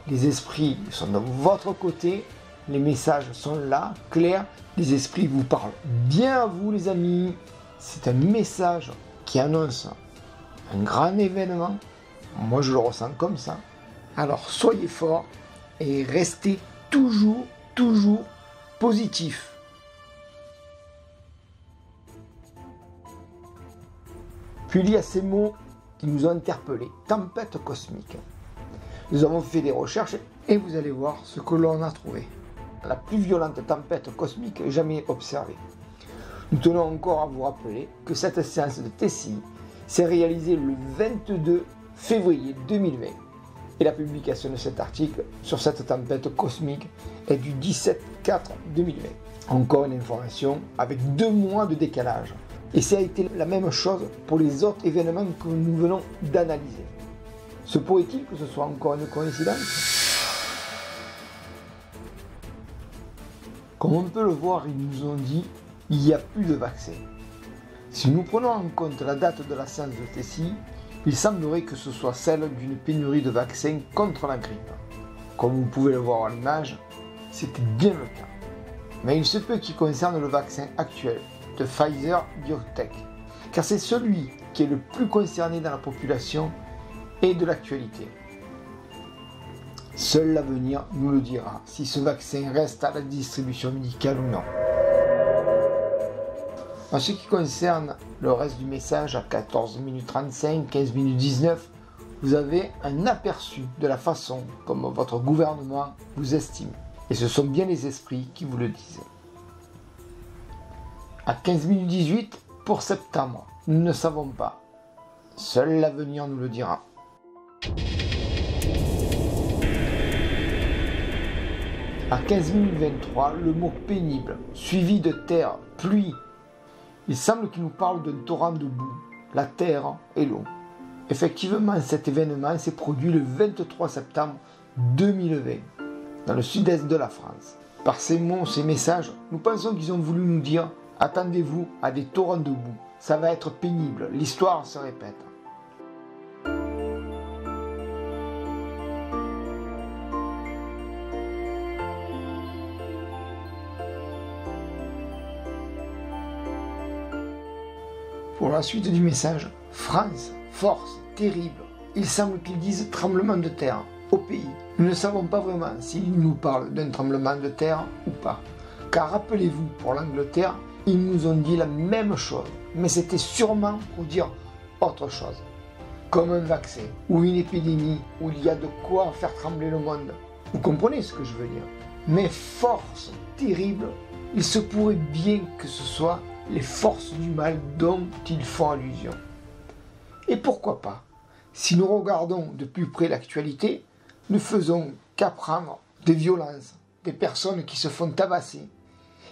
Les esprits sont de votre côté, les messages sont là, clairs. Les esprits vous parlent bien à vous, les amis. C'est un message qui annonce un grand événement. Moi, je le ressens comme ça. Alors, soyez forts et restez toujours positif. Puis il y a ces mots qui nous ont interpellés. Tempête cosmique. Nous avons fait des recherches et vous allez voir ce que l'on a trouvé. La plus violente tempête cosmique jamais observée. Nous tenons encore à vous rappeler que cette séance de TCI s'est réalisée le 22 février 2020. Et la publication de cet article sur cette tempête cosmique est du 17/4/2020. Encore une information avec 2 mois de décalage. Et ça a été la même chose pour les autres événements que nous venons d'analyser. Se pourrait-il que ce soit encore une coïncidence? Comme on peut le voir, ils nous ont dit il n'y a plus de vaccin. Si nous prenons en compte la date de la séance de Tessie, il semblerait que ce soit celle d'une pénurie de vaccins contre la grippe. Comme vous pouvez le voir à l'image, c'était bien le cas. Mais il se peut qu'il concerne le vaccin actuel de Pfizer BioNTech, car c'est celui qui est le plus concerné dans la population et de l'actualité. Seul l'avenir nous le dira si ce vaccin reste à la distribution médicale ou non. En ce qui concerne le reste du message, à 14 minutes 35, 15 minutes 19, vous avez un aperçu de la façon comme votre gouvernement vous estime. Et ce sont bien les esprits qui vous le disent. À 15 minutes 18, pour septembre, nous ne savons pas. Seul l'avenir nous le dira. À 15 minutes 23, le mot pénible, suivi de terre, pluie. Il semble qu'il nous parle d'un torrent de boue, la terre et l'eau. Effectivement, cet événement s'est produit le 23 septembre 2020, dans le sud-est de la France. Par ces mots, ces messages, nous pensons qu'ils ont voulu nous dire « Attendez-vous à des torrents de boue, ça va être pénible, l'histoire se répète ». Pour la suite du message, France, force, terrible. Il semble qu'ils disent tremblement de terre au pays. Nous ne savons pas vraiment s'ils nous parlent d'un tremblement de terre ou pas. Car rappelez-vous, pour l'Angleterre, ils nous ont dit la même chose. Mais c'était sûrement pour dire autre chose. Comme un vaccin ou une épidémie où il y a de quoi faire trembler le monde. Vous comprenez ce que je veux dire? Mais force, terrible, il se pourrait bien que ce soit les forces du mal dont ils font allusion. Et pourquoi pas? Si nous regardons de plus près l'actualité, ne faisons qu'apprendre des violences, des personnes qui se font tabasser.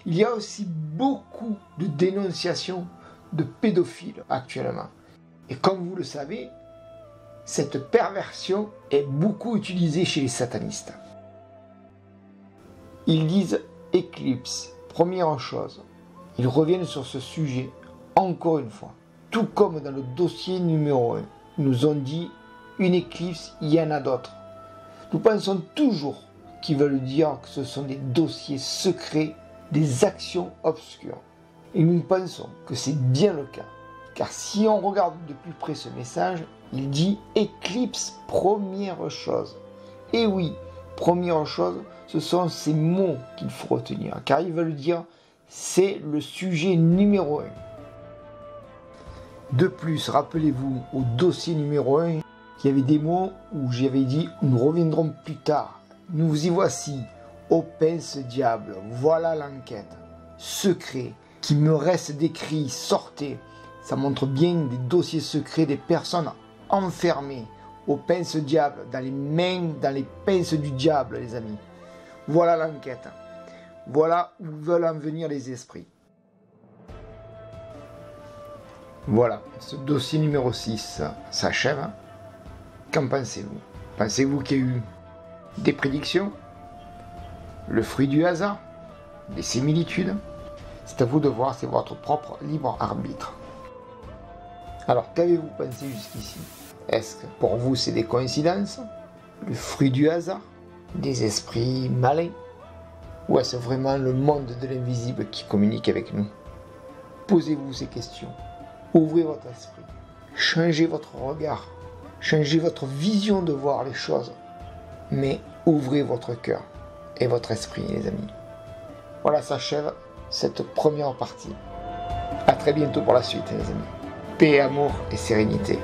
Il y a aussi beaucoup de dénonciations de pédophiles actuellement. Et comme vous le savez, cette perversion est beaucoup utilisée chez les satanistes. Ils disent éclipse, première chose. Ils reviennent sur ce sujet, encore une fois. Tout comme dans le dossier numéro 1, ils nous ont dit une éclipse, il y en a d'autres. Nous pensons toujours qu'ils veulent dire que ce sont des dossiers secrets, des actions obscures. Et nous pensons que c'est bien le cas. Car si on regarde de plus près ce message, il dit éclipse, première chose. Et oui, première chose, ce sont ces mots qu'il faut retenir. Car ils veulent dire c'est le sujet numéro 1. De plus, rappelez-vous au dossier numéro 1, qu'il y avait des mots où j'avais dit nous reviendrons plus tard. Nous y voici au pince-diable. Voilà l'enquête. Secret, qui me reste d'écrit, sortez. Ça montre bien des dossiers secrets des personnes enfermées au pince-diable, dans les mains, dans les pinces du diable, les amis. Voilà l'enquête. Voilà où veulent en venir les esprits. Voilà, ce dossier numéro 6 s'achève. Qu'en pensez-vous? Pensez-vous qu'il y a eu des prédictions? Le fruit du hasard? Des similitudes? C'est à vous de voir, c'est votre propre libre arbitre. Alors, qu'avez-vous pensé jusqu'ici? Est-ce que pour vous c'est des coïncidences? Le fruit du hasard? Des esprits malins? Ou est-ce vraiment le monde de l'invisible qui communique avec nous? Posez-vous ces questions. Ouvrez votre esprit. Changez votre regard. Changez votre vision de voir les choses. Mais ouvrez votre cœur et votre esprit, les amis. Voilà, s'achève cette première partie. À très bientôt pour la suite, les amis. Paix, amour et sérénité.